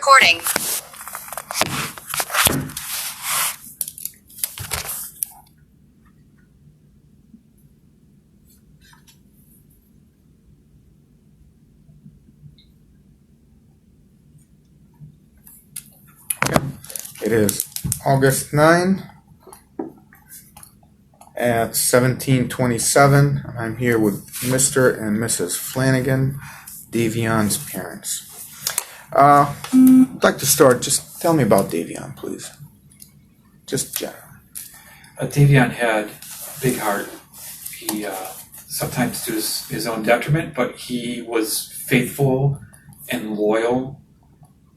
recording. It is August 9 at 17:27. I'm here with Mr. and Mrs. Flanagan, Davion's parents. I'd like to start. Just tell me about Davion, please. Just general. Davion had a big heart. He sometimes to his own detriment, but he was faithful and loyal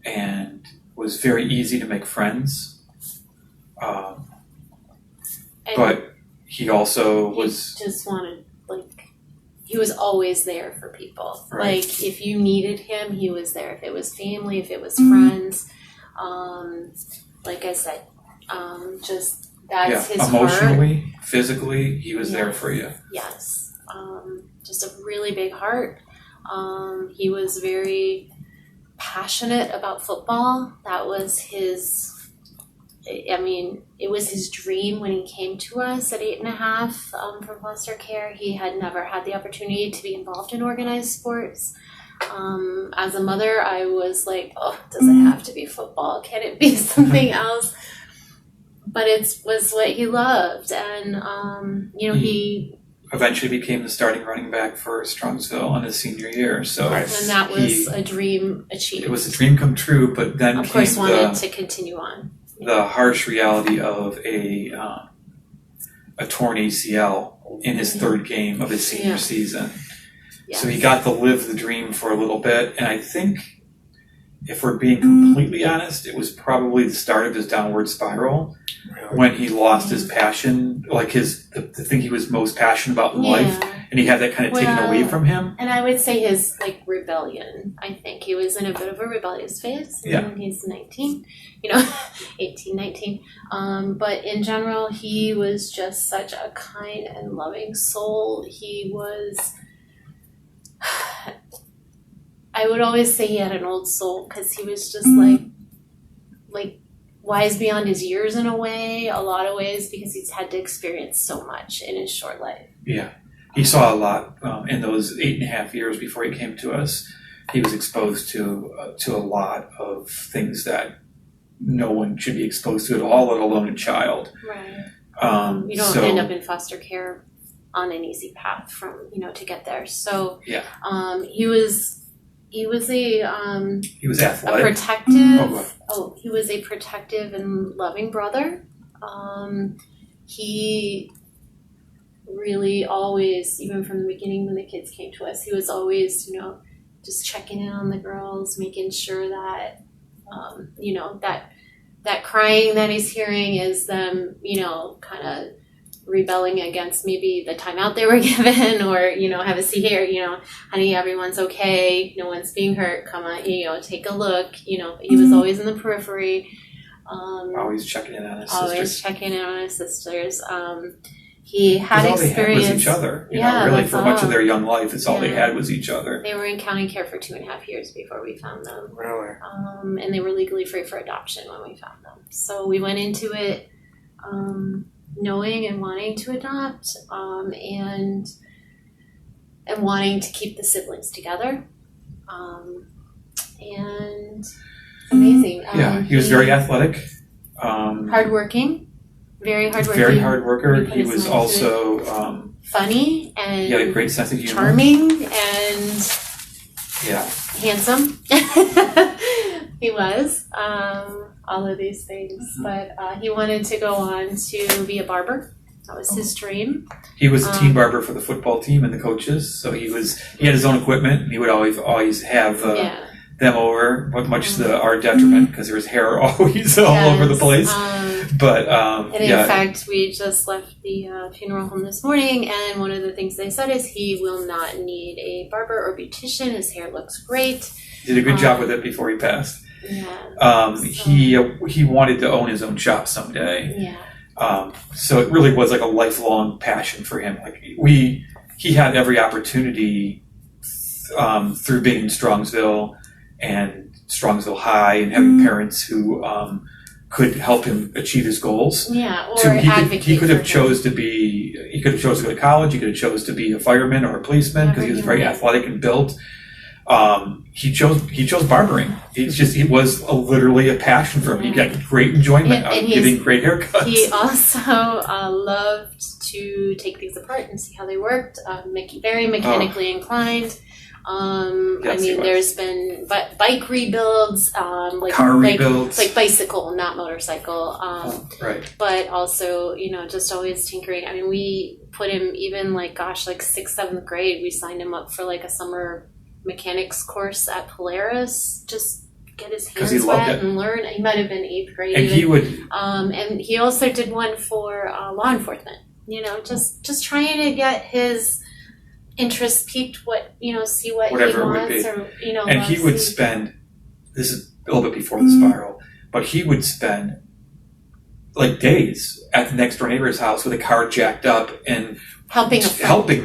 and was very easy to make friends. But he also was... just wanted, he was always there for people. Right. Like, if you needed him, he was there. If it was family, if it was friends. Like I said, just that's his emotionally, heart. physically, he was there for you. Yes. Just a really big heart. He was very passionate about football. That was it was his dream when he came to us at 8.5 from foster care. He had never had the opportunity to be involved in organized sports. As a mother, I was like, oh, does it have to be football? Can it be something else? But it was what he loved. And, he eventually became the starting running back for Strongsville in his senior year. So and that was a dream achieved. It was a dream come true, but then of course wanted to continue on. The harsh reality of a torn ACL in his third game of his senior season. Yes. So he got to live the dream for a little bit, and I think, if we're being completely honest, it was probably the start of his downward spiral when he lost his passion, like the thing he was most passionate about in life, and he had that kind of taken away from him. And I would say his rebellion. I think he was in a bit of a rebellious phase. Yeah. He's 19, 18, 19. But in general, he was just such a kind and loving soul. He was... I would always say he had an old soul because he was just like wise beyond his years in a lot of ways, because he's had to experience so much in his short life. Yeah. He saw a lot in those 8.5 years before he came to us. He was exposed to a lot of things that no one should be exposed to at all, let alone a child. Right. You don't end up in foster care on an easy path from, to get there. So yeah. He was athletic. A protective. He was a protective and loving brother. He really always, even from the beginning when the kids came to us, he was always, just checking in on the girls, making sure that, that crying that he's hearing is them, kind of rebelling against maybe the timeout they were given, or, have a seat here, honey, everyone's okay, no one's being hurt, come on, take a look, but he was always in the periphery. Always checking in on his sisters. He had experience. All they had was each other. Really, for much of their young life, it's all they had was each other. They were in county care for 2.5 years before we found them. Really? And they were legally free for adoption when we found them. So we went into it knowing and wanting to adopt, and wanting to keep the siblings together. And amazing. He was very athletic. Hardworking. Very hardworking. Very hard worker. He was also funny, and he had a great sense of humor. Charming and handsome. He was all of these things, but he wanted to go on to be a barber. That was his dream. He was a team barber for the football team and the coaches, so he had his own equipment. And he would always have them over, much to our detriment, because there was hair always all over the place. But in fact, we just left the funeral home this morning, and one of the things they said is he will not need a barber or beautician. His hair looks great. He did a good job with it before he passed. Yeah. He wanted to own his own shop someday. Yeah. So it really was like a lifelong passion for him. He had every opportunity through being in Strongsville and Strongsville High and having parents who could help him achieve his goals. Yeah, or He could have for chose to go to college. He could have chose to be a fireman or a policeman because he was very athletic and built. He chose barbering. It was literally a passion for him. He got great enjoyment out of getting great haircuts. He also loved to take things apart and see how they worked. Very mechanically inclined. There's been bike rebuilds, car rebuilds, like bicycle, not motorcycle. Right. But also, just always tinkering. I mean, we put him even 6th, 7th grade. We signed him up for a summer mechanics course at Polaris. Just get his hands wet and learn. He might have been 8th grade. And he would. And he also did one for law enforcement. Just trying to get his interest peaked, see what whatever he wants, it would be. And he would spend, this is a little bit before the spiral, but he would spend days at the next door neighbor's house with a car jacked up and helping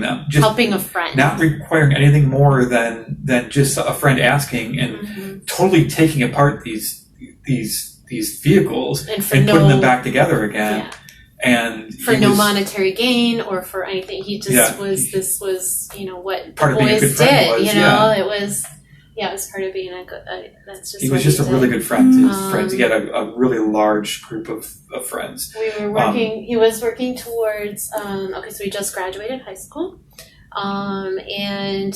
them, just helping a friend, not requiring anything more than just a friend asking, and totally taking apart these vehicles and putting them back together again. Yeah. And for no monetary gain or for anything, he just was. This was, what part of being a good boys friend did. was, it was. Yeah, it was part of being a good. That's just. He was just a really good friend to his friends. He had a really large group of friends. We were working. He was working towards. So he just graduated high school, and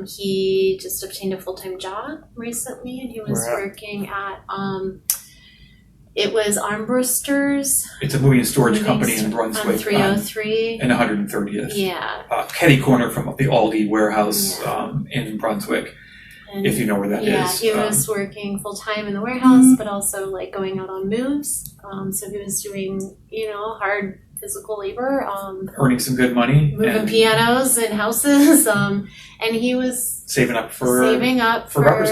he just obtained a full-time job recently, and he was working at. It was Armbrusters. It's a moving and storage company in Brunswick. On 303. And 130th. Yeah. Catty corner from the Aldi warehouse in Brunswick, and if you know where that is. Yeah, he was working full-time in the warehouse, but also going out on moves. So he was doing, hard physical labor. Earning some good money. Moving pianos and houses. And he was saving up for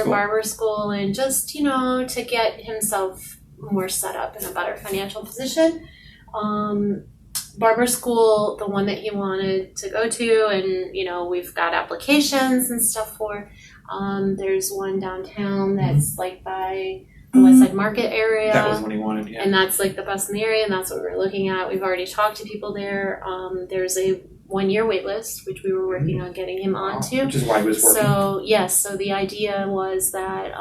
barber school and just, to get himself more set up in a better financial position. Barber school, the one that he wanted to go to, and we've got applications and stuff for. There's one downtown that's by the West Side Market area. That was what he wanted, yeah. And that's the best in the area, and that's what we're looking at. We've already talked to people there. There's a 1-year wait list, which we were working on getting him onto. Which is why he was working. So the idea was that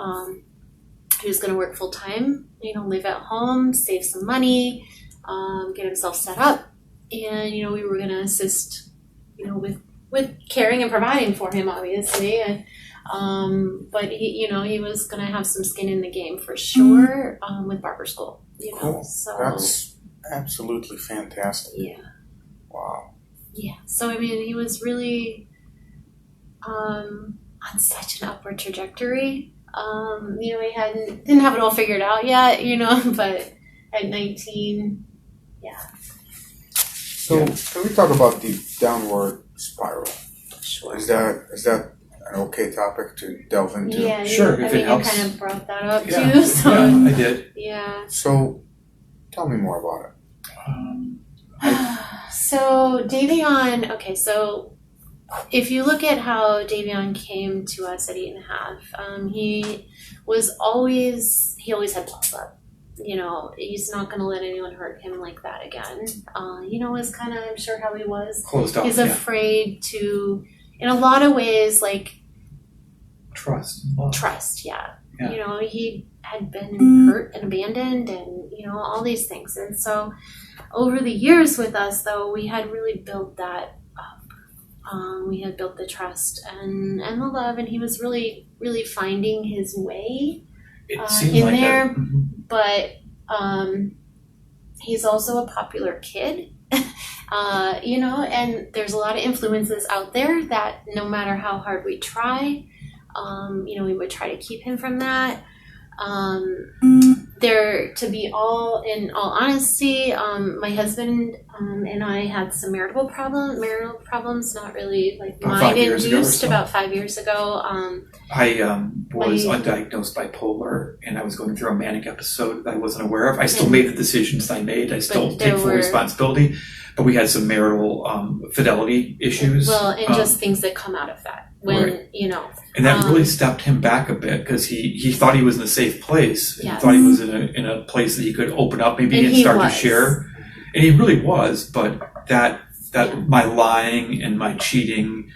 he was going to work full time, live at home, save some money, get himself set up, and we were going to assist, with caring and providing for him, obviously. And but he was going to have some skin in the game for sure with barber school. Cool. So that's absolutely fantastic. Yeah. Wow. Yeah. So he was really on such an upward trajectory. He didn't have it all figured out yet, but at 19, yeah. So can we talk about the downward spiral? Sure. Is that an okay topic to delve into? Yeah, sure. If it helps. You kind of brought that up too. So I did. Yeah. So tell me more about it. So Davion. Okay, so. If you look at how Davion came to us at 8.5, he always had balls up. He's not going to let anyone hurt him like that again. Is kind of, I'm sure, how he was. Closed off. He's afraid to, in a lot of ways, trust. Trust, yeah. He had been hurt and abandoned and, all these things. And so over the years with us, though, we had really built that up. We had built the trust and the love, and he was really, really finding his way in like there. But he's also a popular kid, and there's a lot of influences out there that no matter how hard we try, we would try to keep him from that. To be in all honesty, my husband and I had some marital problems, not really mind-induced, about 5 years ago. I was undiagnosed bipolar, and I was going through a manic episode that I wasn't aware of. I still made the decisions I made. I still take full responsibility. we had some marital fidelity issues. Well, and just things that come out of that when Right. And And that really stepped him back a bit because he thought he was in a safe place. Yes. He thought he was in a place that he could open up maybe and he start was. to share. And he really was, but that Yeah. my lying and my cheating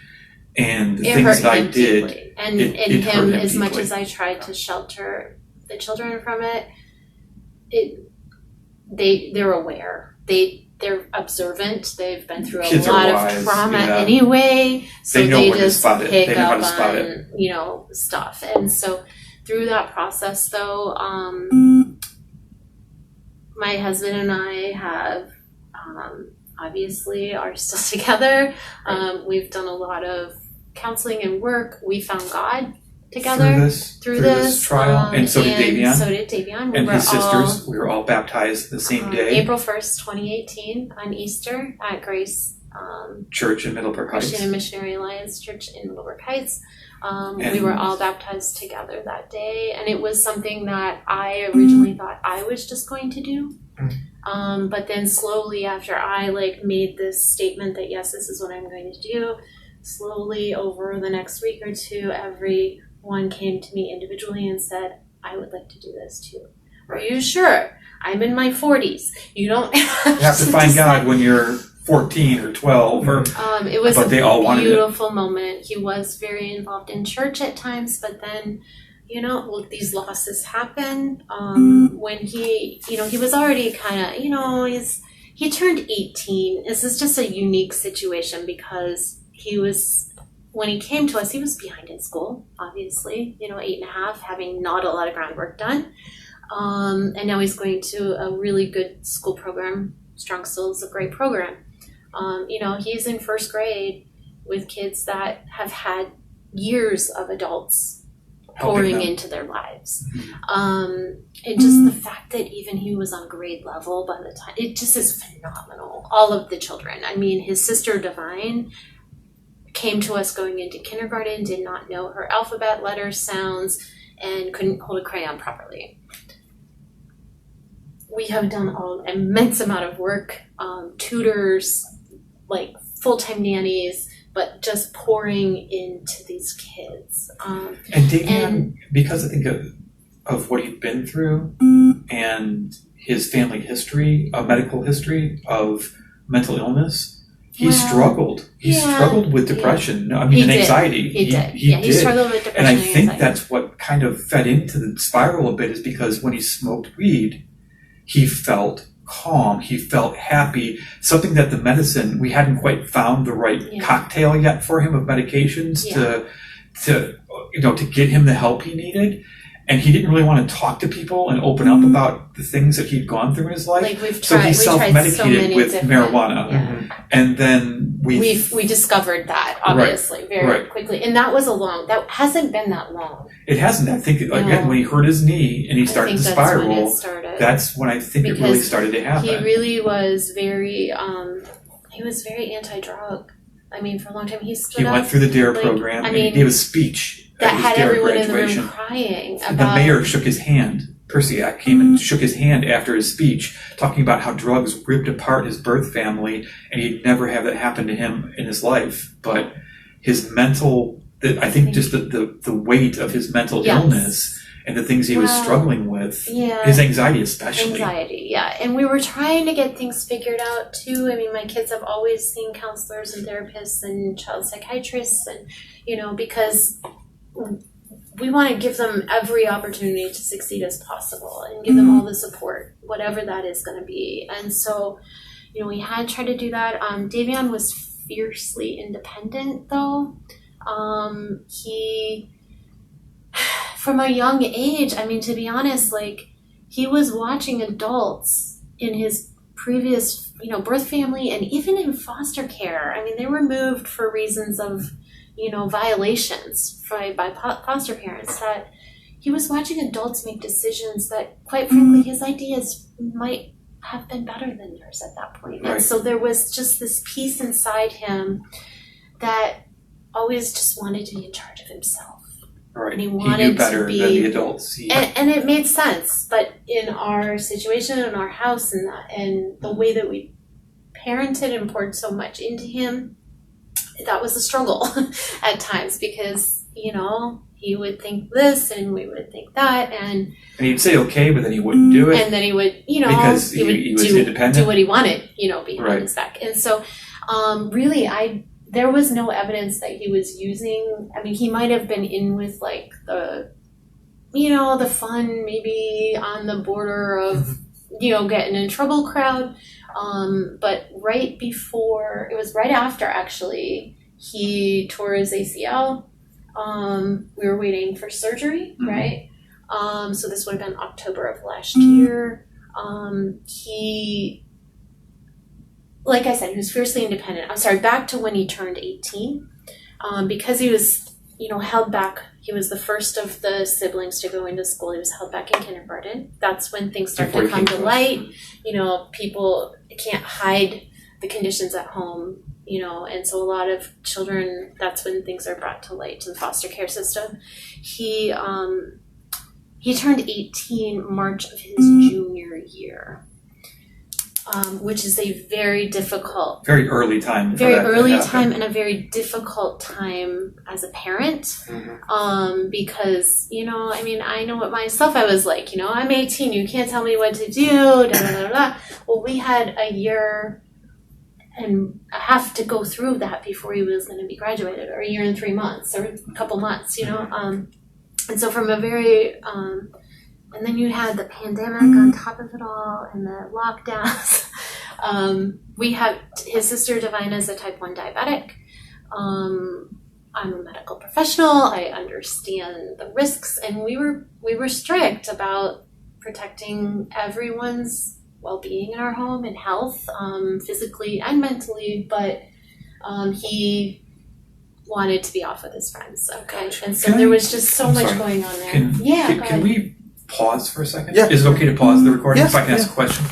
and the it things hurt that I him did, deeply. And it and hurt him, him as much deeply. as I tried to shelter the children from it, they're aware. They're observant. They've been through a Kids are lot wise, of trauma yeah. anyway, so They know they when to just spot it. pick They know how up to spot on stuff. And so through that process, though, my husband and I have obviously are still together. We've done a lot of counseling and work. We found God together through this trial, and so did Davion. So did Davion. And his sisters. We were all baptized the same day. April 1st, 2018, on Easter at Grace Church in Middlebrook Heights. Christian and Missionary Alliance Church in Middlebrook Heights. We And- were all baptized together that day, and it was something that I originally thought I was just going to do. But then slowly, after I made this statement that yes, this is what I'm going to do, slowly over the next week or two, everyone came to me individually and said, I would like to do this too. Are you sure? I'm in my 40s. You don't You have to find God when you're 14 or 12 or it was but they all a wanted it. beautiful moment. He was very involved in church at times, but then, these losses happen. When he was already kind of, he turned 18. This is just a unique situation because when he came to us, he was behind in school, obviously, 8.5, having not a lot of groundwork done. And now he's going to a really good school program. Strong Soul is a great program. He's in first grade with kids that have had years of adults pouring into their lives. And just the fact that even he was on grade level by the time, it just is phenomenal. All of the children. I mean, his sister Divine came to us going into kindergarten, did not know her alphabet, letters, sounds, and couldn't hold a crayon properly. We have done an immense amount of work, tutors, full-time nannies, but just pouring into these kids. And Davion, because I think of what he'd been through and his family history, medical history of mental illness, he struggled. He struggled with depression. No, I mean, and anxiety. He did. He struggled with depression and I and think anxiety. that's what kind of fed into the spiral a bit is because when he smoked weed, he felt calm. He felt happy. Something that the medicine, we hadn't quite found the right cocktail yet for him of medications to get him the help he needed. And he didn't really want to talk to people and open up about the things that he'd gone through in his life. So he self-medicated with marijuana. Yeah. And then we discovered that, obviously, very quickly. And that hasn't been that long. It hasn't. I think, again, when he hurt his knee and he started to spiral, that's when I think it really started to happen. He really was very anti-drug. I mean, for a long time, he went through the DARE program and he gave a speech that at his had DARE everyone graduation. in the room crying about... The mayor shook his hand. Persiak came and shook his hand after his speech, talking about how drugs ripped apart his birth family, and he'd never have that happen to him in his life. But his mental, I think just the weight of his mental illness and the things he was struggling with, his anxiety especially. And we were trying to get things figured out too. I mean, my kids have always seen counselors and therapists and child psychiatrists, and because we want to give them every opportunity to succeed as possible and give them all the support, whatever that is going to be. And so, we had tried to do that. Davion was fiercely independent, though. He, from a young age, I mean, to be honest, he was watching adults in his previous, birth family and even in foster care. I mean, they were moved for reasons of violations by foster parents, that he was watching adults make decisions that, quite frankly, his ideas might have been better than theirs at that point. Right. And so there was just this piece inside him that always just wanted to be in charge of himself. Right. And he knew better than the adults. And it made sense, but in our situation, in our house, and the way that we parented and poured so much into him, that was a struggle at times because, you know, he would think this and we would think that, and he'd say okay, but then he wouldn't do it. And then he would, you know, because he would he was independent. do what he wanted, you know, behind Right. his back. And so, really, there was no evidence that he was using. I mean, he might have been in with like the, you know, the fun, maybe on the border of, you know, getting in trouble crowd. But right before, it was right after actually, he tore his ACL. We were waiting for surgery, right? So this would have been October of last year. He, like I said, he was fiercely independent. I'm sorry, back to when he turned 18. Because he was, you know, held back. He was the first of the siblings to go into school. He was held back in kindergarten. That's when things start to come to light. You know, people can't hide the conditions at home, you know, and so a lot of children, that's when things are brought to light to the foster care system. He turned 18 March of his junior year, which is a very difficult, Very early time. very early time and a very difficult time as a parent. Because, you know, I mean, I know what myself, I was like, you know, I'm 18, you can't tell me what to do, da da da da. Well, we had a year and a half to go through that before he was going to be graduated, or a year and 3 months, or a couple months, you know. And so from a very, and then you had the pandemic on top of it all, and the lockdowns. We have, his sister Davion is a type 1 diabetic. I'm a medical professional. I understand the risks, and we were strict about protecting everyone's well-being in our home and health, physically and mentally. But he wanted to be off with his friends. Okay, and so there was just so much going on there. Can we pause for a second? Yeah. Is it okay to pause the recording Yes, if I can ask a question?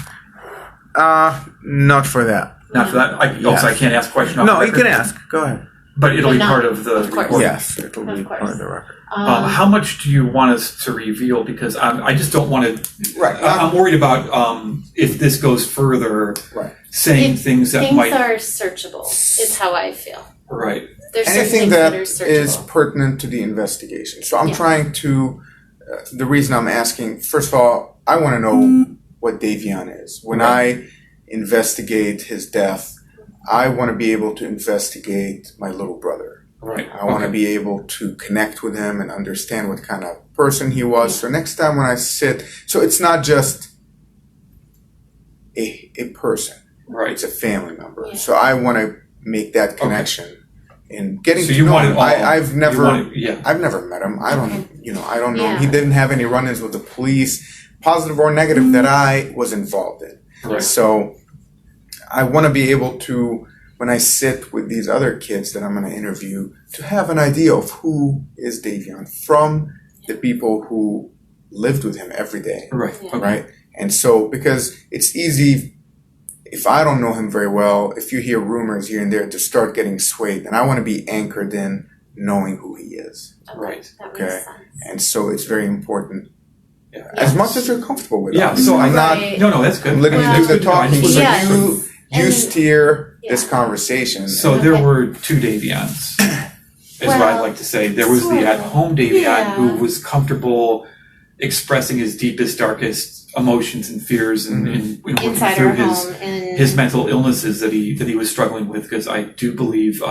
Not for that. Not for that. So I can't ask a question. Off No, the you record? can ask. Go ahead. But it'll But be not- part of the of course. recording. Yes, it will be Of course. part of the record. How much do you want us to reveal? Because I just don't want to. Right. I'm worried about if this goes further, Right. saying things that Things might. are searchable, is how I feel. Right. There's certain Anything things that are is searchable. pertinent to the investigation. So I'm Yeah. trying to, the reason I'm asking, first of all, I want to know what Davion is. When I investigate his death, I want to be able to investigate my little brother. Right. I want to be able to connect with him and understand what kind of person he was. So next time when I sit, so it's not just a person. Right. It's a family member. Yeah. So I want to make that connection. And getting So to you know want it him, all. I've You never, want it- yeah. I've never met him. I don't, I don't know. Yeah. He didn't have any run-ins with the police, positive or negative, that I was involved in. Right. So I want to be able to, when I sit with these other kids that I'm going to interview, to have an idea of who is Davion from the people who lived with him every day, Right. Yeah. Okay. right? And so, because it's easy, if I don't know him very well, if you hear rumors here and there, to start getting swayed, and I want to be anchored in knowing who he is. Okay, Right. That Okay. makes sense. And so it's very important, Yeah. as much as you're comfortable with it. Yeah. So I'm not Right. No, that's good. I'm letting Well, you do the That's good to know. I talking, just so was Yes. like- you And- steer this Yeah. conversation. So there Okay. were two Davions, is what I'd Well, like to say. There was sort the of. at-home Davion Yeah. who was comfortable expressing his deepest, darkest emotions and fears and working Inside through our his home and his mental illnesses that he was struggling with. Because I do believe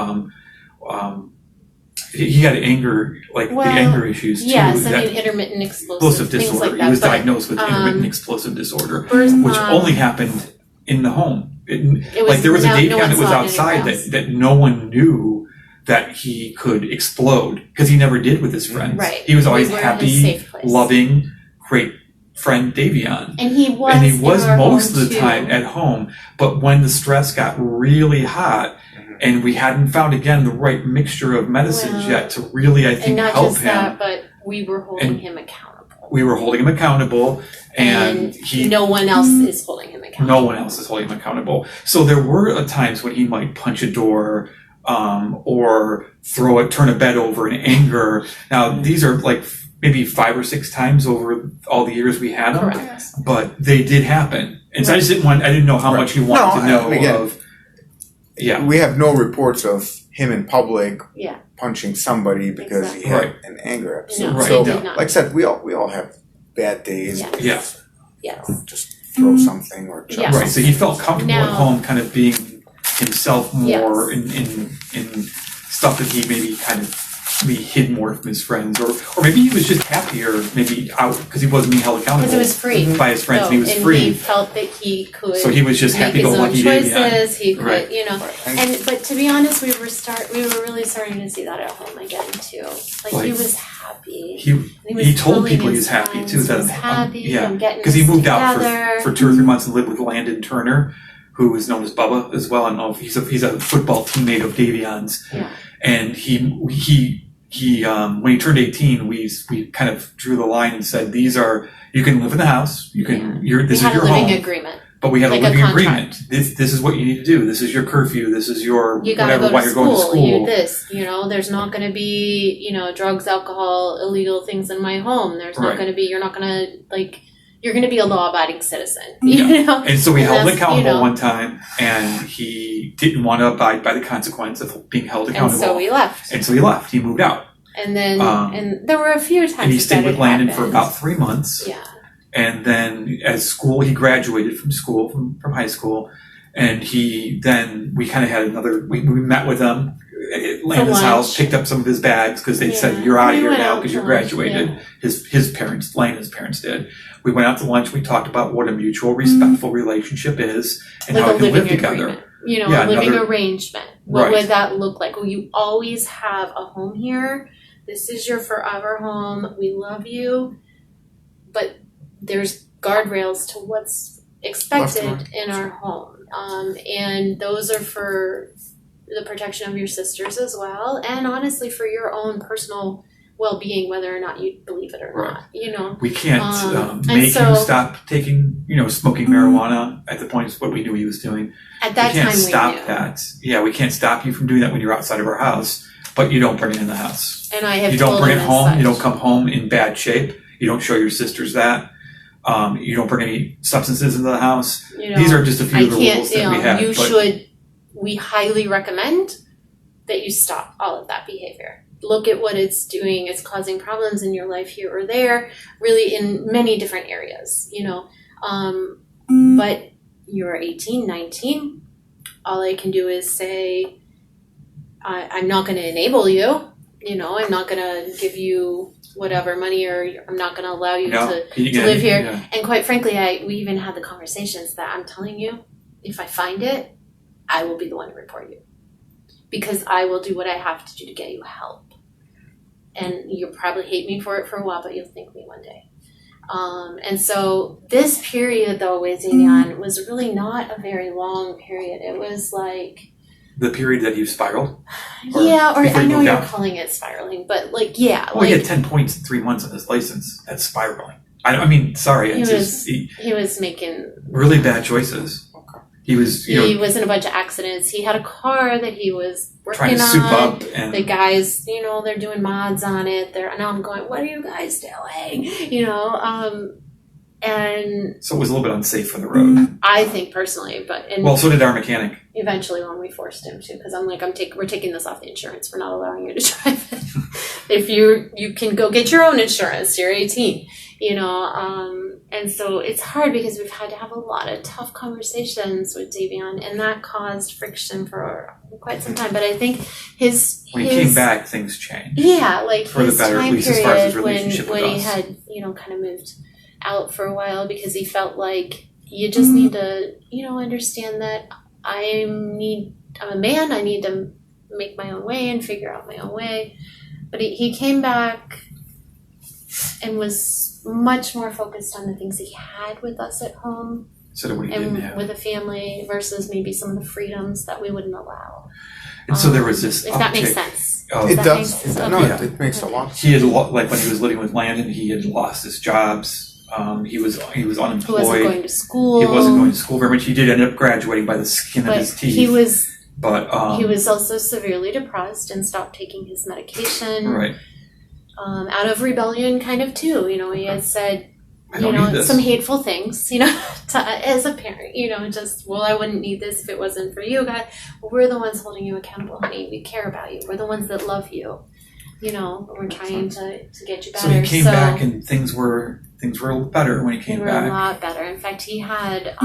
he had anger, like Well, the anger issues too. yes, I that mean intermittent explosive explosive things disorder. like that. He was but, diagnosed with intermittent um, explosive disorder, birth which mom- only happened in the home. It Like there was a no Davion one that was saw it outside anywhere else. that no one knew that he could explode because he never did with his friends. Right. He was always We were in happy, his safe place. loving, great friend Davion. And he was. And he was in our most home of the too. time at home. But when the stress got really hot and we hadn't found again the right mixture of medicines Well, yet to really, I And think, not help just him, that, but we were holding And him accountable. we were holding him accountable and he no one else is holding him accountable. no one else is holding him accountable. So there were times when he might punch a door or turn a bed over in anger. Now, these are like maybe 5 or 6 times over all the years we had him, Correct. but they did happen. And so I didn't know how much you wanted to know and again, of. Yeah. we have no reports of him in public Yeah. punching somebody because Exactly. he had Right. an anger episode. No, Right. So, he did not. like I said, we all have bad days. Yes. Yeah. Yes. Just throw something or chuck Yeah. Right, so he felt comfortable at Now- home, kind of being himself more Yes. in stuff that he maybe kind of maybe hid more from his friends, or maybe he was just happier, maybe out because he wasn't being held accountable Because it was free. by his friends, So, and he was and free. he felt that he could So he was just make his own happy-go-lucky Davion. choices. He could, Right. you know. And And but to be honest, we were really starting to see that at home again too. Like he Like, was happy. He was he told telling people he his was happy friends too. That he was happy. yeah, I'm getting because he us moved out together. for 2 or 3 months and lived with Landon Turner, who is known as Bubba as well. I don't know if he's a football teammate of Davion's, Yeah. and he when he turned 18, we kind of drew the line and said, these are, you can live in the house, you can We this is had a your living home, agreement. but we had like a a living contract. agreement. This is what you need to do. This is your curfew. This is your You gotta whatever go while to you're going to school. school. There's not gonna be, drugs, alcohol, illegal things in my home. There's not Right. gonna be. You're not gonna You're gonna be a law-abiding citizen. Yeah. You know. And so we And held him that's, accountable one time, and he didn't want to abide by the consequence of being held And accountable. so we left. And so he left. He moved out. And then, Um, and there were a few times And he that stayed with had Landon for happened. about 3 months. Yeah. And then he graduated from school, from high school. And we kind of had we met with him at Landon's lunch. house, picked up some of his bags because they said, Yeah. you're out of We here went now out because to you're lunch, graduated. yeah. His parents, Landon's parents did. We went out to lunch. We talked about what a mutual, respectful relationship is and Like how a we can living live together. agreement. A Yeah, living another- arrangement. What Right. would that look like? Well, you always have a home here. This is your forever home. We love you. But there's guardrails to what's expected Left in our home. And those are for the protection of your sisters as well. And honestly, for your own personal well-being, whether or not you believe it or Right. not, We can't and make so- him stop taking, smoking marijuana at the point of what we knew he was doing. At that We can't time we stop knew. that. Yeah, we can't stop you from doing that when you're outside of our house, but you don't bring it in the house. And I have You don't told bring him it as home. You such. don't come home in bad shape. You don't show your sisters that. You don't bring any substances into the house. These are just a few I of the can't, rules that we have. We highly recommend that you stop all of that behavior. Look at what it's doing. It's causing problems in your life here or there, really in many different areas, but you're 18, 19. All I can do is say, I'm not going to enable you. I'm not going to give you whatever money, or I'm not going to allow you to live here. Yeah. And quite frankly, we even had the conversations that I'm telling you, if I find it, I will be the one to report you. Because I will do what I have to do to get you help. And you'll probably hate me for it for a while, but you'll thank me one day. And so this period, though, with Davion was really not a very long period. It was like... The period that you spiraled? Or Yeah, or before I you know moved you're out? calling it spiraling, but he He had 10 points in 3 months on his license. That's spiraling. Sorry. he was making... Really bad choices. He was, He was in a bunch of accidents. He had a car that he was working trying to on. soup up. And The guys, they're doing mods on it. And I'm going, what are you guys doing? And so it was a little bit unsafe for the road. I think personally, Well, so did our mechanic. eventually when we forced him to, because I'm like, we're taking this off the insurance. We're not allowing you to drive it. If you can go get your own insurance, you're 18, and so it's hard because we've had to have a lot of tough conversations with Davion, and that caused friction for quite some time. But I think When he came back, things changed. yeah, like For the his better, at time least as far as his period when relationship with he us. had, kind of moved out for a while because he felt like you just need to, understand that I'm a man. I need to make my own way and figure out my own way. But he came back and was much more focused on the things he had with us at home Instead of what he didn't and have. with a family versus maybe some of the freedoms that we wouldn't allow. And so there was this If that makes uptick. sense. Oh, It that does. makes sense? No, Yeah. it makes a lot. He had like when he was living with Landon, he had lost his jobs. He was He wasn't unemployed. going to school. He wasn't going to school very much. He did end up graduating by the skin of But his teeth. he was But he was also severely depressed and stopped taking his medication. right. Out of rebellion, kind of too. He had said, I don't need this. some hateful things, as a parent, just, well, I wouldn't need this if it wasn't for you, God. Well, we're the ones holding you accountable, honey. We care about you. We're the ones that love you. We're trying to get you better. So he came back and things were better when he came back. They were a lot better. In fact, he had,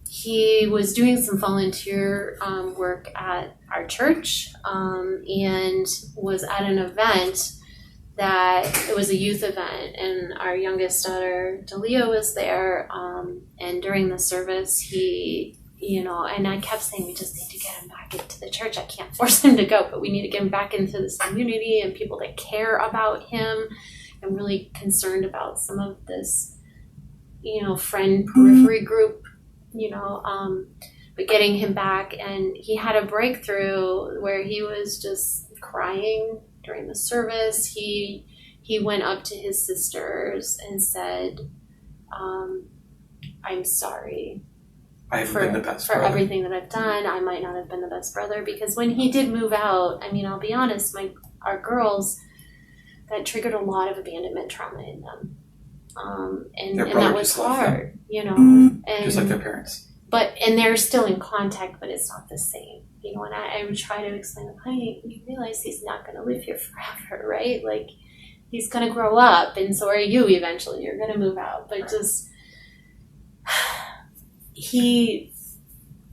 he was doing some volunteer work at our church and was at an event that it was a youth event, and our youngest daughter, Davion, was there. And during the service, he, and I kept saying, we just need to get him back into the church. I can't force him to go, but we need to get him back into this community and people that care about him. I'm really concerned about some of this, friend periphery group, but getting him back. And he had a breakthrough where he was just crying during the service. He went up to his sisters and said, I'm sorry. I haven't been the best for brother. Everything that I've done. I might not have been the best brother, because when he did move out, I'll be honest, our girls, that triggered a lot of abandonment trauma in them. And that was hard, and just like their parents. And they're still in contact, but it's not the same. And I would try to explain to them, honey, you realize he's not going to live here forever, right? Like, he's going to grow up, and so are you eventually. You're going to move out. But just,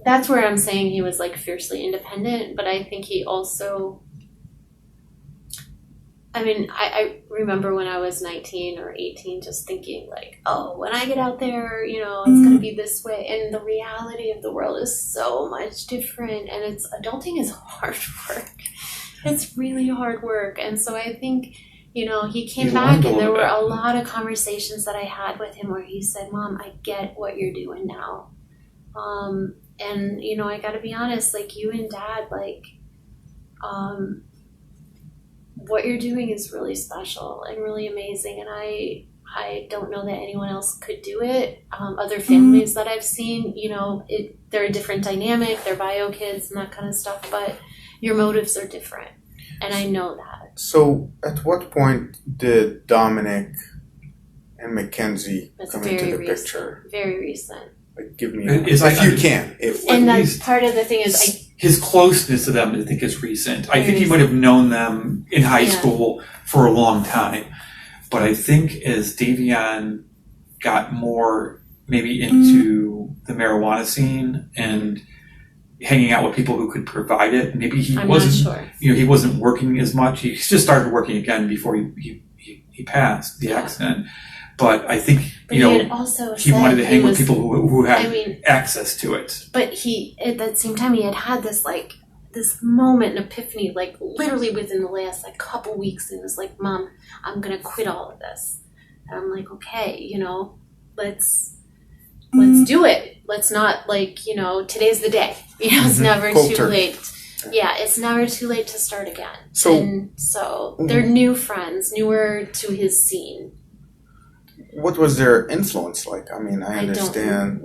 that's where I'm saying he was, like, fiercely independent, but I think he also, I remember when I was 19 or 18 just thinking, like, oh, when I get out there, it's going to be this way. And the reality of the world is so much different. And adulting is hard work. It's really hard work. And so I think, he came back, and there were a lot of conversations that I had with him where he said, Mom, I get what you're doing now. And, I got to be honest, like, you and Dad, like, what you're doing is really special and really amazing, and I don't know that anyone else could do it. Other families that I've seen, they're a different dynamic, they're bio kids and that kind of stuff, but your motives are different, and I know that. So at what point did Dominic and Mackenzie come into the picture? Very recent. Like, give me if you can. And that's part of the thing is his closeness to them, I think, is recent. I think he might have known them in high school for a long time. But I think as Davion got more maybe into the marijuana scene and hanging out with people who could provide it, maybe he wasn't he wasn't working as much. He just started working again before he passed the accident. But I think he wanted to hang with people who had access to it. But at that same time, he had this this moment, an epiphany, like literally within the last couple weeks, and it was like, Mom, I'm gonna quit all of this. And I'm like, okay, let's do it. Let's not today's the day. It's never too late. Yeah, it's never too late to start again. So they're new friends, newer to his scene. What was their influence like? I understand.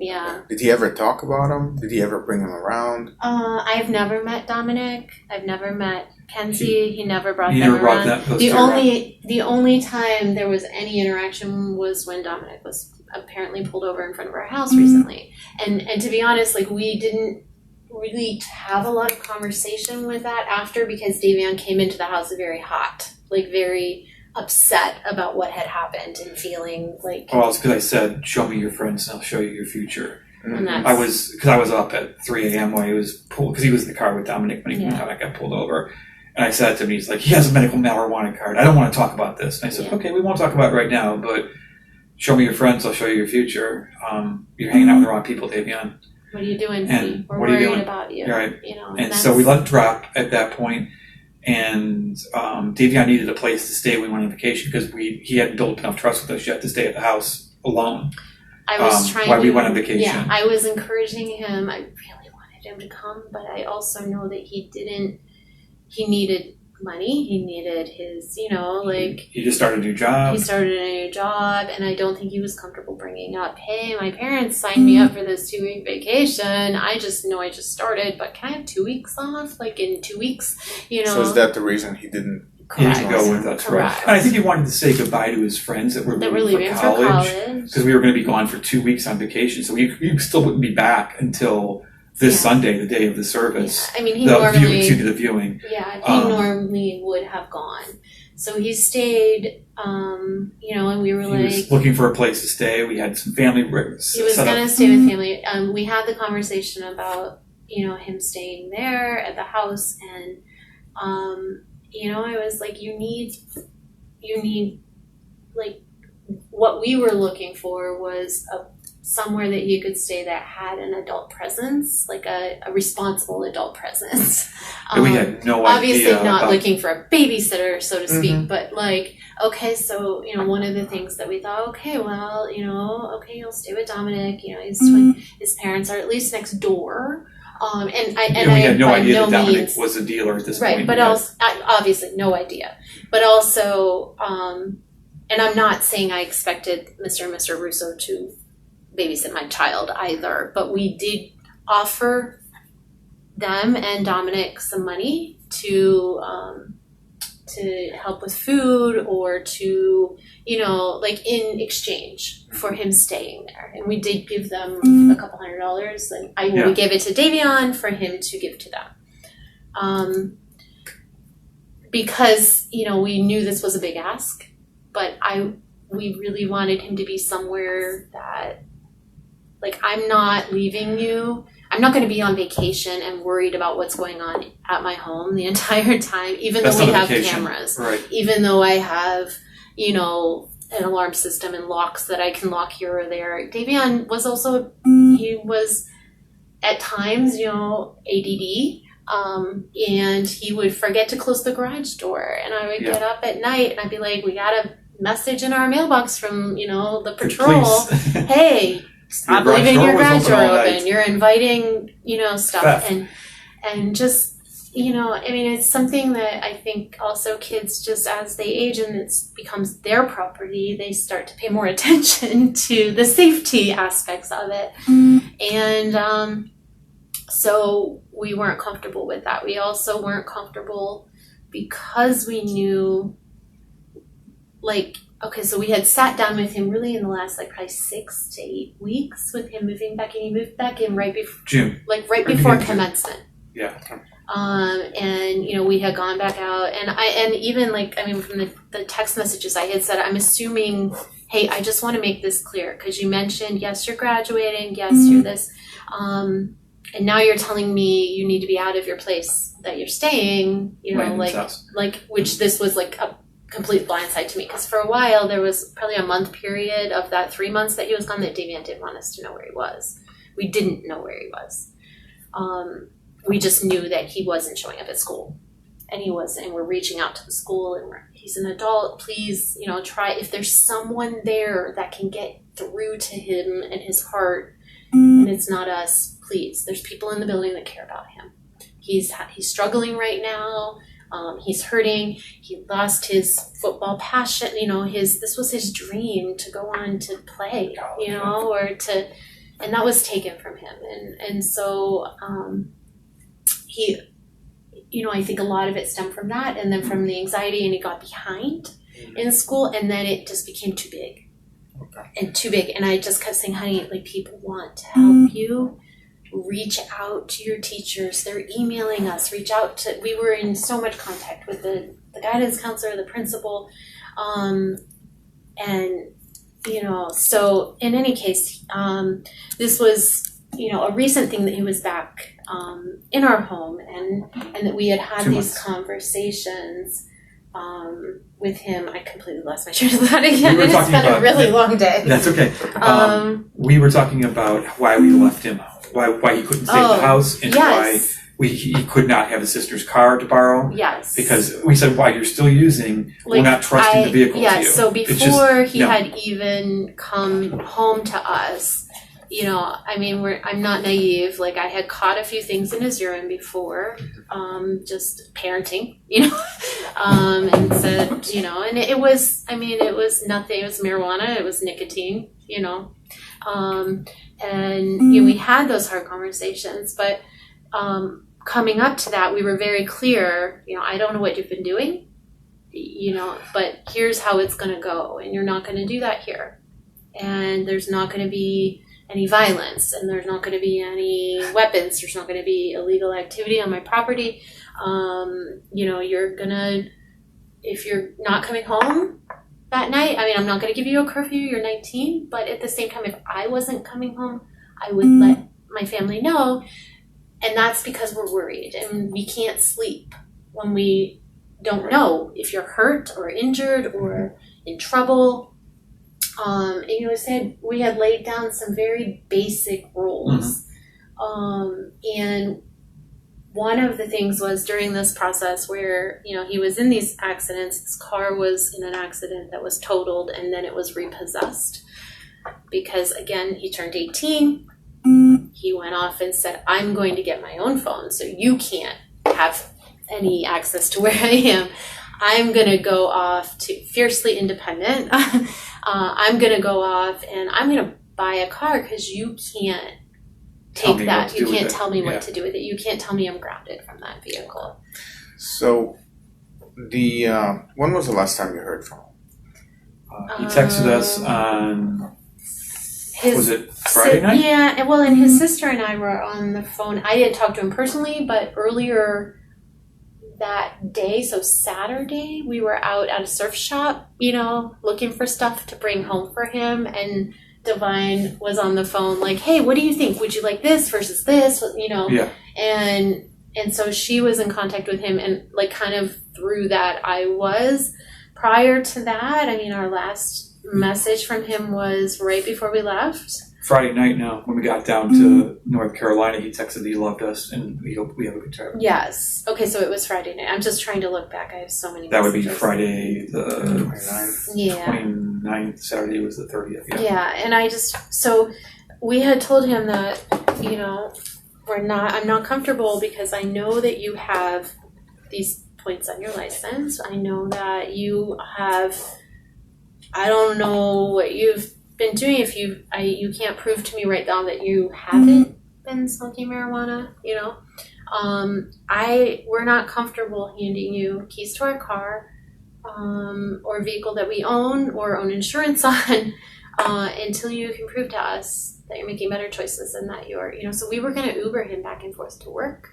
Did he ever talk about him? Did he ever bring him around? I've never met Dominic. I've never met Kenzie. He never brought them around. The only time there was any interaction was when Dominic was apparently pulled over in front of our house recently. And to be honest, we didn't really have a lot of conversation with that after, because Davion came into the house very hot, very upset about what had happened and feeling like... Well, it's because I said, show me your friends and I'll show you your future. And I was up at 3 a.m. while he was pulled, because he was in the car with Dominic when Dominic got pulled over. And I said to him, he's like, he has a medical marijuana card. I don't want to talk about this. And I said, okay, we won't talk about it right now, but show me your friends, I'll show you your future. You're hanging out with the wrong people, Davion. What are you doing? And we're worried about you. Right. And so we let it drop at that point. And Davion needed a place to stay when we went on vacation, because he hadn't built enough trust with us yet to stay at the house alone. I was trying while we went on vacation. Yeah, I was encouraging him. I really wanted him to come, but I also know that he needed money. He needed his, He just started a new job. He started a new job, and I don't think he was comfortable bringing up, hey, my parents signed me up for this 2-week vacation. I just started, but can I have 2 weeks off? In 2 weeks, So is that the reason he didn't He didn't go with us, right? Correct. And I think he wanted to say goodbye to his friends that were leaving for for college. college. Because we were going to be gone for 2 weeks on vacation, so you still wouldn't be back until this Sunday, the day of the service. Yeah. I mean, the viewing. Yeah, he normally would have gone. So he stayed, and we were He was looking for a place to stay. We had some family. He was going to stay with family. We had the conversation about, him staying there at the house, and, I was like, you need, like, what we were looking for was somewhere that he could stay that had an adult presence, like a responsible adult presence. We had no idea. Obviously not looking for a babysitter, so to speak, but like, okay, so, one of the things that we thought, okay, well, you'll stay with Dominic, his parents are at least next door. And we had no idea that Dominic was a dealer at this point. Right, but also, obviously no idea. But also, and I'm not saying I expected Mr. and Mr. Russo to babysit my child either, but we did offer them and Dominic some money to help with food or to, like in exchange for him staying there. And we did give them a couple $100, and we gave it to Davion for him to give to them. Because, we knew this was a big ask, but we really wanted him to be somewhere that, like, I'm not leaving you. I'm not going to be on vacation and worried about what's going on at my home the entire time, even though we have cameras. Right. Even though I have, an alarm system and locks that I can lock here or there. Davion was also, he was at times, ADD. And he would forget to close the garage door. And I would get up at night and I'd be like, we got a message in our mailbox from, the patrol. Hey, stop leaving your garage door open. You're inviting, stuff. Theft. And just, it's something that I think also kids, just as they age and it becomes their property, they start to pay more attention to the safety aspects of it. And so we weren't comfortable with that. We also weren't comfortable because we knew, like, okay, so we had sat down with him really in the last, probably 6 to 8 weeks with him moving back in. He moved back in right before June. Right before commencement. Yeah. And we had gone back out, and even from the text messages I had said, I'm assuming, hey, I just want to make this clear because you mentioned, yes, you're graduating, yes, you're this, and now you're telling me you need to be out of your place that you're staying, which this was like a complete blindside to me because for a while there was probably a month period of that 3 months that he was gone that Davion didn't want us to know where he was. We didn't know where he was. We just knew that he wasn't showing up at school, and we're reaching out to the school, and he's an adult. Please, try, if there's someone there that can get through to him and his heart, and it's not us, please. There's people in the building that care about him. He's struggling right now. He's hurting. He lost his football passion. This was his dream to go on to play, and that was taken from him. And so, he, I think a lot of it stemmed from that, and then from the anxiety, and he got behind in school, and then it just became too big. And too big. And I just kept saying, honey, people want to help you. Reach out to your teachers. They're emailing us. Reach out to, we were in so much contact with the guidance counselor, the principal. So in any case, this was, a recent thing that he was back in our home, and that we had these conversations with him. I completely lost my train of thought again. It's been a really long day. That's okay. We were talking about why we left him, why he couldn't stay at the house, and why he could not have his sister's car to borrow. Yes. Because we said, why you're still using, we're not trusting the vehicle to you. Yes, so before he had even come home to us, I'm not naive. I had caught a few things in his urine before, just parenting, and said, and it was nothing. It was marijuana. It was nicotine, and we had those hard conversations. But coming up to that, we were very clear. I don't know what you've been doing, but here's how it's going to go, and you're not going to do that here. And there's not going to be any violence, and there's not going to be any weapons. There's not going to be illegal activity on my property. You're going to, if you're not coming home that night, I mean, I'm not going to give you a curfew, you're 19, but at the same time, if I wasn't coming home, I would let my family know. And that's because we're worried, and we can't sleep when we don't know if you're hurt or injured or in trouble. And said we had laid down some very basic rules. And one of the things was during this process where, he was in these accidents, his car was in an accident that was totaled, and then it was repossessed. Because again, he turned 18. He went off and said, I'm going to get my own phone, so you can't have any access to where I am. I'm going to go off to fiercely independent. I'm going to go off and I'm going to buy a car because you can't take that. You can't tell me what to do with it. You can't tell me I'm grounded from that vehicle. So, when was the last time you heard from him? He texted us on, was it Friday night? Yeah, and his sister and I were on the phone. I didn't talk to him personally, but earlier that day, so Saturday, we were out at a surf shop, looking for stuff to bring home for him, and Davion was on the phone like, hey, what do you think? Would you like this versus this? Yeah. And so she was in contact with him, and like kind of through that I was. Prior to that, I mean, our last message from him was right before we left. Friday night now, when we got down to North Carolina, he texted that he loved us and we hope we have a good time. Yes. Okay, so it was Friday night. I'm just trying to look back. I have so many That messages. would be Friday the 29th. Yeah. 29th, Saturday was the 30th. Yeah, and so we had told him that, I'm not comfortable because I know that you have these points on your license. I know that you have, I don't know what you've been doing if you can't prove to me right now that you haven't been smoking marijuana, we're not comfortable handing you keys to our car or vehicle that we own or own insurance on until you can prove to us that you're making better choices and that you're, so we were going to Uber him back and forth to work.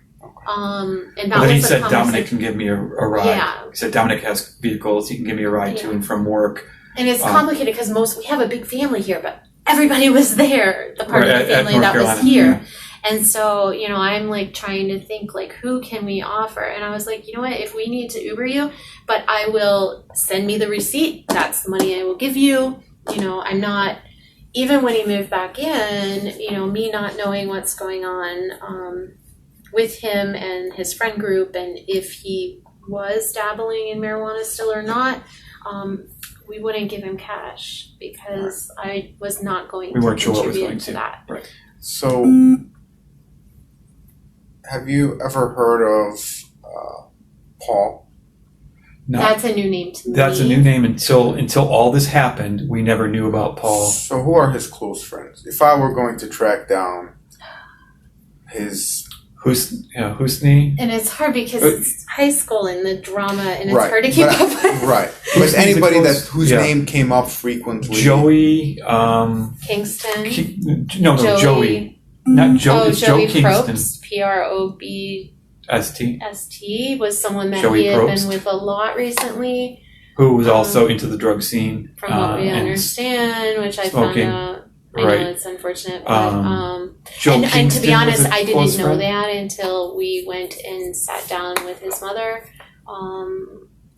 And that but then he was said Dominic can give me a ride. Yeah. He said Dominic has vehicles, he can give me a ride to and from work. And it's complicated because we have a big family here, but everybody was there, the part of the family that was here. Yeah. And so, I'm like trying to think like, who can we offer? And I was like, you know what, if we need to Uber you, but I will send me the receipt. That's the money I will give you. I'm not, even when he moved back in, me not knowing what's going on with him and his friend group, and if he was dabbling in marijuana still or not, we wouldn't give him cash because I was not going to contribute to that. Right. So, have you ever heard of Paul? No. That's a new name to me. That's a new name until all this happened. We never knew about Paul. So, who are his close friends? If I were going to track down his Husni. And it's hard because it's high school and the drama, and it's right, hard to keep up with. Right. But anybody whose name came up frequently. Joey. Kingston. Joey. Not Joe. It's Joey Joe Kingston. Probst, PROBST was someone that Joey he had Probst. been with a lot recently. Who was also into the drug scene. From what we understand, which I smoking. found out. I Right. know it's unfortunate, but Joe and to Kingston be honest, was a I close didn't know friend? that until we went and sat down with his mother,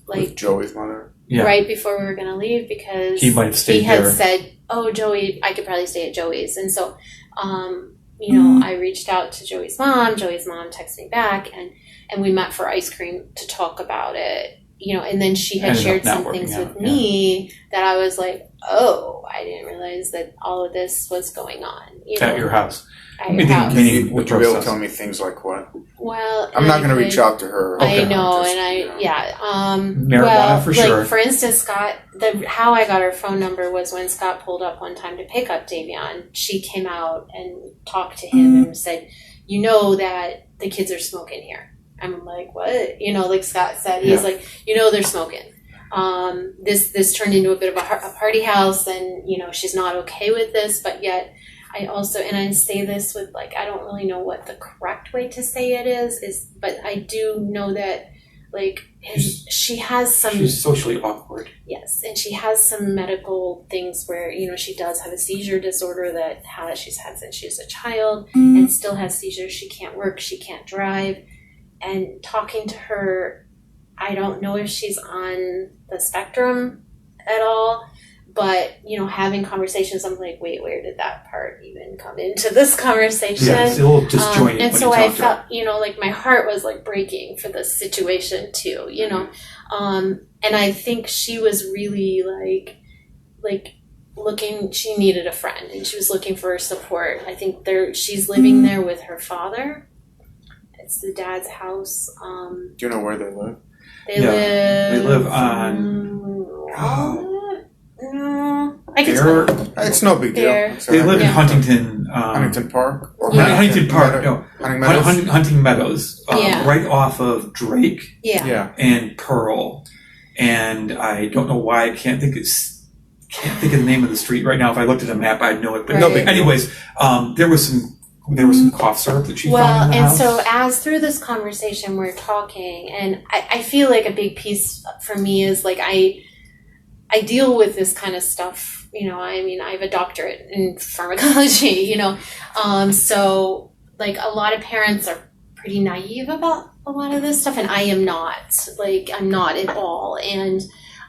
With Joey's mother. Yeah. right before we were going to leave, because He might have stayed he had there. said, "Oh, Joey, I could probably stay at Joey's," and so, I reached out to Joey's mom. Joey's mom texted me back, and we met for ice cream to talk about it. And then she had Ended up shared not some working things out, with me that I was like, oh, I didn't realize that all of this was going on. At your house. At your house. Meaning Would you be able to tell me things like what? Well, I'm not going to reach out to her. I know, Marijuana for sure. For instance, Scott, how I got her phone number was when Scott pulled up one time to pick up Davion. She came out and talked to him and said, that the kids are smoking here. I'm like, what? Like Scott said, he's like, they're smoking. this turned into a bit of a party house, and she's not okay with this, but yet I also, and I say this with like, I don't really know what the correct way to say it is, but I do know that like she has some. She's socially awkward. Yes, and she has some medical things where she does have a seizure disorder that she's had since she was a child, and still has seizures. She can't work, she can't drive, and talking to her, I don't know if she's on the spectrum at all. But, having conversations, I'm like, wait, where did that part even come into this conversation? Yeah, it's a little disjointed. And so I felt, like my heart was like breaking for this situation too, And I think she was really like looking, she needed a friend and she was looking for support. I think she's living there with her father. It's the dad's house. Do you know where they live? They live on... No, I can tell you. It's no big deal. They live in Huntington. Huntington Park? Or Huntington Park, no. Hunting Meadows. Right off of Drake and Pearl. And I don't know why I can't think of the name of the street right now. If I looked at a map, I'd know it. But anyways, there was some cough syrup that she found in the house. So as through this conversation we're talking, and I feel like a big piece for me is like I deal with this kind of stuff, I have a doctorate in pharmacology, so like a lot of parents are pretty naive about a lot of this stuff, and I am not, I'm not at all. And,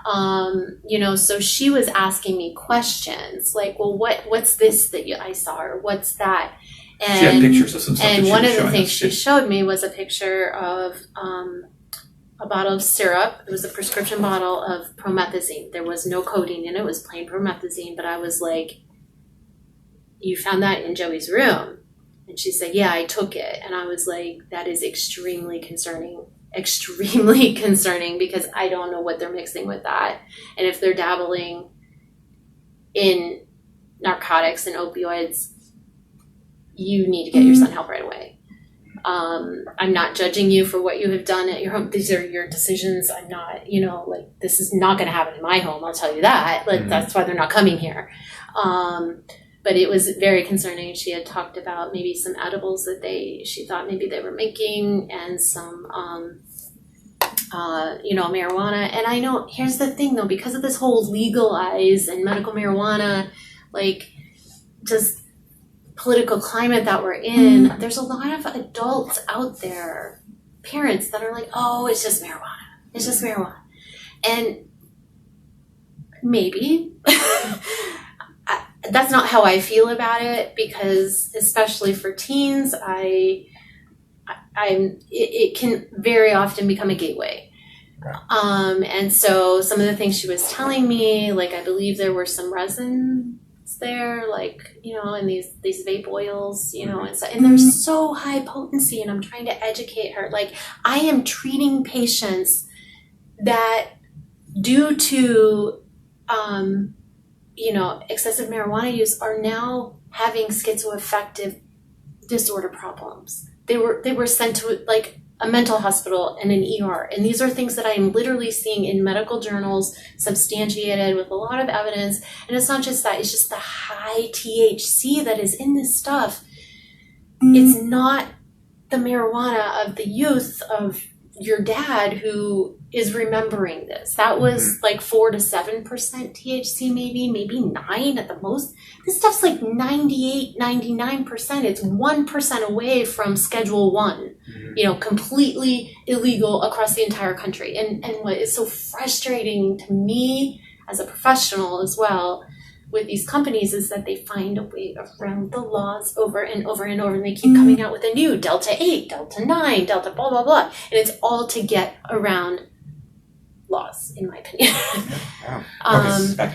so she was asking me questions like, well, what's this that I saw, or what's that? And, she had pictures of some stuff. And one of the things she showed me was a picture of, a bottle of syrup. It was a prescription bottle of promethazine. There was no codeine in it. It was plain promethazine. But I was like, you found that in Joey's room? And she said, yeah, I took it. And I was like, that is extremely concerning because I don't know what they're mixing with that. And if they're dabbling in narcotics and opioids, you need to get your son help right away. I'm not judging you for what you have done at your home. These are your decisions. I'm not, this is not going to happen in my home. I'll tell you that. That's why they're not coming here. But it was very concerning. She had talked about maybe some edibles that she thought maybe they were making, and some, marijuana. And I know, here's the thing though, because of this whole legalize and medical marijuana, just political climate that we're in, there's a lot of adults out there, parents that are like, oh, it's just marijuana. And maybe that's not how I feel about it, because especially for teens, it can very often become a gateway. And so some of the things she was telling me, I believe there were some resin there, and these vape oils, and they're so high potency, and I'm trying to educate her. I am treating patients that due to, excessive marijuana use are now having schizoaffective disorder problems. They were sent to a mental hospital and an ER. And these are things that I'm literally seeing in medical journals, substantiated with a lot of evidence. And it's not just that, it's just the high THC that is in this stuff. It's not the marijuana of the youth of your dad who is remembering this. That was 4 to 7% THC, maybe 9 at the most. This stuff's 98, 99%. It's 1% away from Schedule 1, completely illegal across the entire country. And what is so frustrating to me as a professional as well with these companies is that they find a way around the laws over and over and over, and they keep coming out with a new Delta 8, Delta 9, Delta blah, blah, blah. And it's all to get around laws, in my opinion.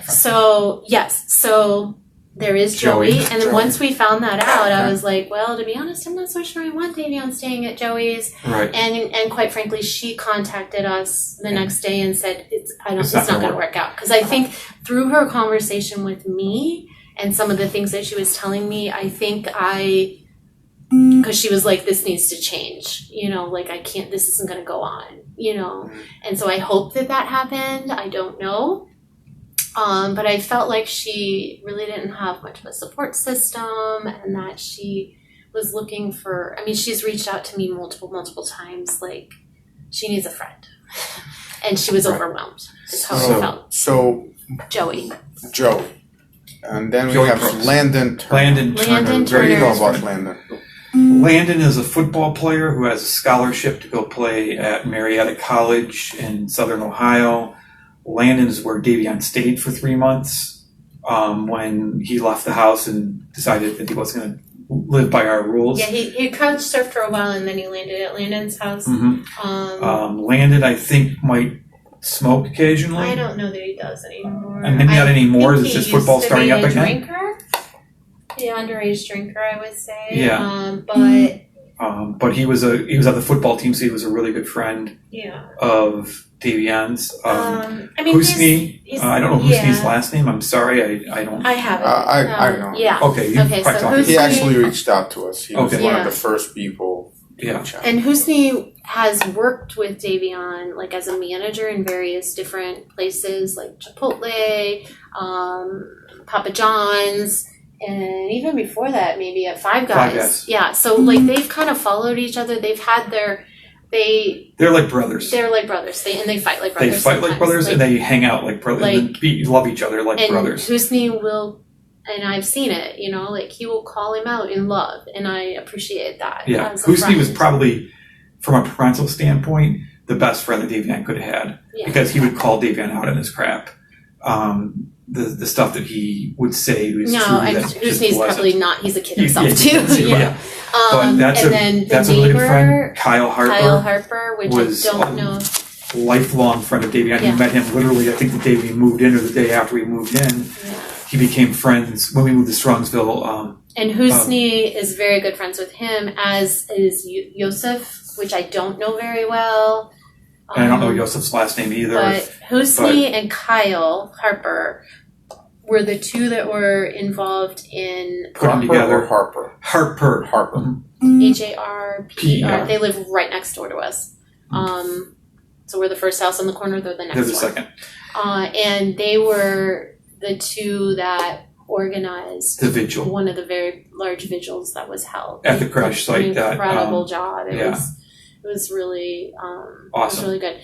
So there is Joey. And then once we found that out, I was like, well, to be honest, I'm not so sure I want Davion staying at Joey's. Right. And quite frankly, she contacted us the next day and said, it's not going to work out. Because I think through her conversation with me and some of the things that she was telling me, I think I because she was like, this needs to change, like I can't, this isn't going to go on, and so I hope that happened. I don't know. But I felt like she really didn't have much of a support system, and that she was looking for, she's reached out to me multiple times, like she needs a friend. And she was overwhelmed, is how I felt. So Joey. And then we Joey have Brooks. Landon Turner. Landon Turner. What do you know about Landon? Landon is a football player who has a scholarship to go play at Marietta College in Southern Ohio. Landon is where Davion stayed for 3 months when he left the house and decided that he wasn't going to live by our rules. Yeah, he couch surfed for a while and then he landed at Landon's house. Landon, I think, might smoke occasionally. I don't know that he does anymore. And maybe not anymore. Is his football starting up again? Drinker? Yeah, underage drinker, I would say. Yeah. But he was at the football team, so he was a really good friend of Davion's. Husni, I don't know Husni's last name. I'm sorry, I don't. I have it. I know. Yeah. Okay. He actually reached out to us. He was one Yeah. of the first people. Yeah. And Husni has worked with Davion like as a manager in various different places, like Chipotle, Papa John's. And even before that, maybe at Five Guys. Yeah, so like they've kind of followed each other. They've had they're like brothers. They're like brothers. They fight like brothers. They fight like brothers, and they hang out like brothers. And love each other like brothers. And Husni will, and I've seen it. Like he will call him out in love, and I appreciate that. Yeah, Husni was probably, from a parental standpoint, the best friend that Davion could have had because he would call Davion out on his crap. The stuff that he would say was true. No, and Husni's probably not. He's a kid himself too. But that's a really good friend, Kyle Harper. Which was I don't know. Lifelong friend of Davion. Yeah. We met him literally, I think, the day we moved in or the day after we moved in. Yeah. He became friends when we moved to Strongsville. And Husni is very good friends with him, as is Yosef, which I don't know very well. And I don't know Yosef's last name either. But Husni and Kyle Harper were the two that were involved in putting together Harper. Harper. HARPER. They live right next door to us. So we're the first house on the corner. They're the next They're the one. second. And they were the two that organized The vigil. one of the very large vigils that was held At the crash site. Incredible job. It yeah. was really awesome. It was really good.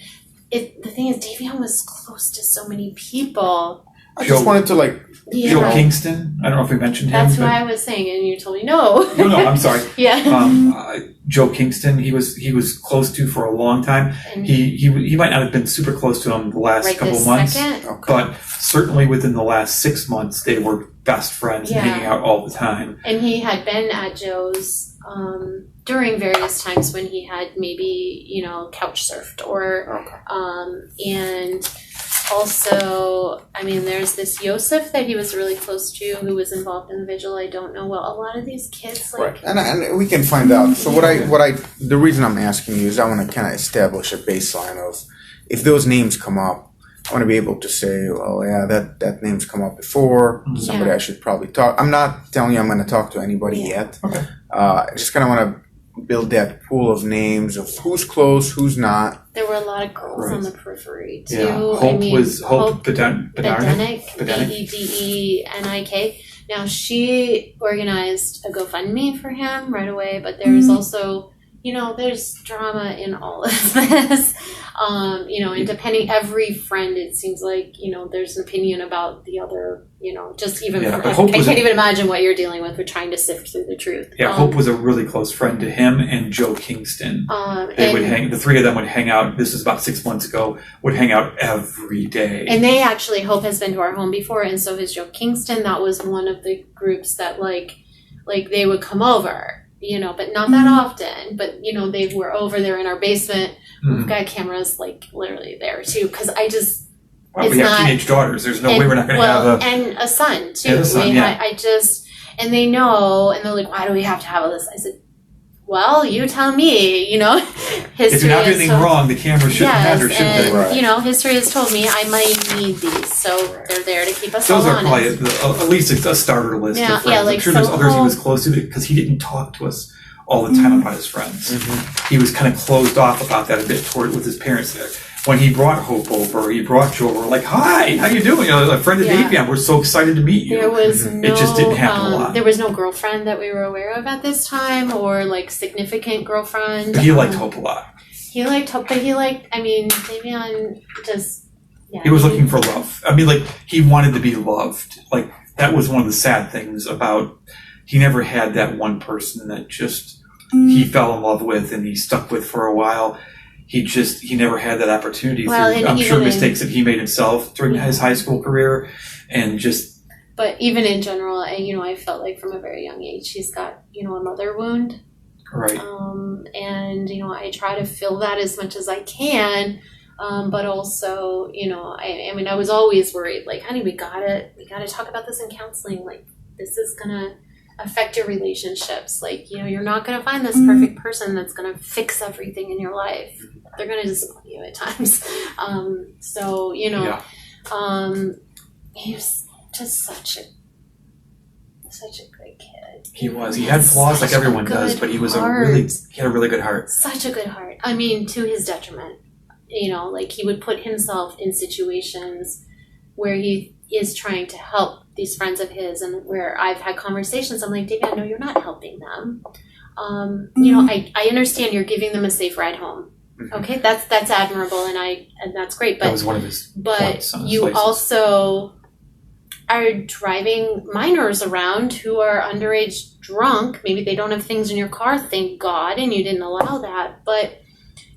The thing is, Davion was close to so many people. I just wanted to Joe Kingston. I don't know if we mentioned him. That's what I was saying, and you told me no. No, I'm sorry. Yeah. Joe Kingston. He was close to for a long time. And he might not have been super close to him the last couple months, but certainly within the last 6 months, they were best friends and hanging out all the time. And he had been at Joe's during various times when he had maybe couch surfed or and. Also, there's this Yosef that he was really close to who was involved in the vigil. I don't know. Well, a lot of these kids, right, and we can find out. So the reason I'm asking you is I want to kind of establish a baseline of if those names come up. I want to be able to say, well, yeah, that name's come up before. Somebody I should probably talk. I'm not telling you I'm going to talk to anybody yet. Okay. I just kind of want to build that pool of names of who's close, who's not. There were a lot of girls on the periphery too. Yeah. Hope Bedenik, Bedenik. Now she organized a GoFundMe for him right away, but there's also, there's drama in all of this. And depending every friend, it seems like, there's an opinion about the other, just even, I can't even imagine what you're dealing with. We're trying to sift through the truth. Yeah, Hope was a really close friend to him and Joe Kingston. The three of them would hang out, this was about 6 months ago, would hang out every day. And they actually, Hope has been to our home before, and so has Joe Kingston. That was one of the groups that like they would come over. But not that often. But, they were over there in our basement. Mm-hmm. We've got cameras, literally there, too. Because we have teenage daughters. There's no way we're not going to have and a son, too. Yeah, a son, and they know, and they're like, why do we have to have all this? I said, well, you tell me, history. If you're not doing anything wrong, the camera shouldn't matter, should they? Right. History has told me I might need these, so they're there to keep us Those all are honest. probably at least a starter list of friends. I'm sure there's others he was close to because he didn't talk to us all the time about his friends. He was kind of closed off about that a bit with his parents there. When he brought Hope over, he brought Joe over, like, hi, how you doing? You know, a friend of Davion, we're so excited to meet you. There was no, it just didn't happen a lot. There was no girlfriend that we were aware of at this time, or like significant girlfriend. But he liked Hope a lot. He liked Hope, but Davion just, he was looking for love. I mean, like, he wanted to be loved. Like, that was one of the sad things about, he never had that one person that just, he fell in love with and he stuck with for a while. He never had that opportunity. I'm sure mistakes that he made himself during his high school career, and just. But even in general, I felt like from a very young age, he's got, a mother wound. Right. And, I try to fill that as much as I can. But also, I was always worried, like, honey, we gotta talk about this in counseling. Like, this is gonna affect your relationships. Like, you're not gonna find this perfect person that's gonna fix everything in your life. They're gonna disappoint you at times. He was just such a good kid. He was. He had flaws like everyone does, but he had a really good heart. Such a good heart. I mean, to his detriment. Like, he would put himself in situations where he is trying to help these friends of his, and where I've had conversations, I'm like, Davion, no, you're not helping them. I understand you're giving them a safe ride home. Okay, that's admirable, and that's great. But that was one of his points on his you license. Also are driving minors around who are underage drunk. Maybe they don't have things in your car, thank God, and you didn't allow that. But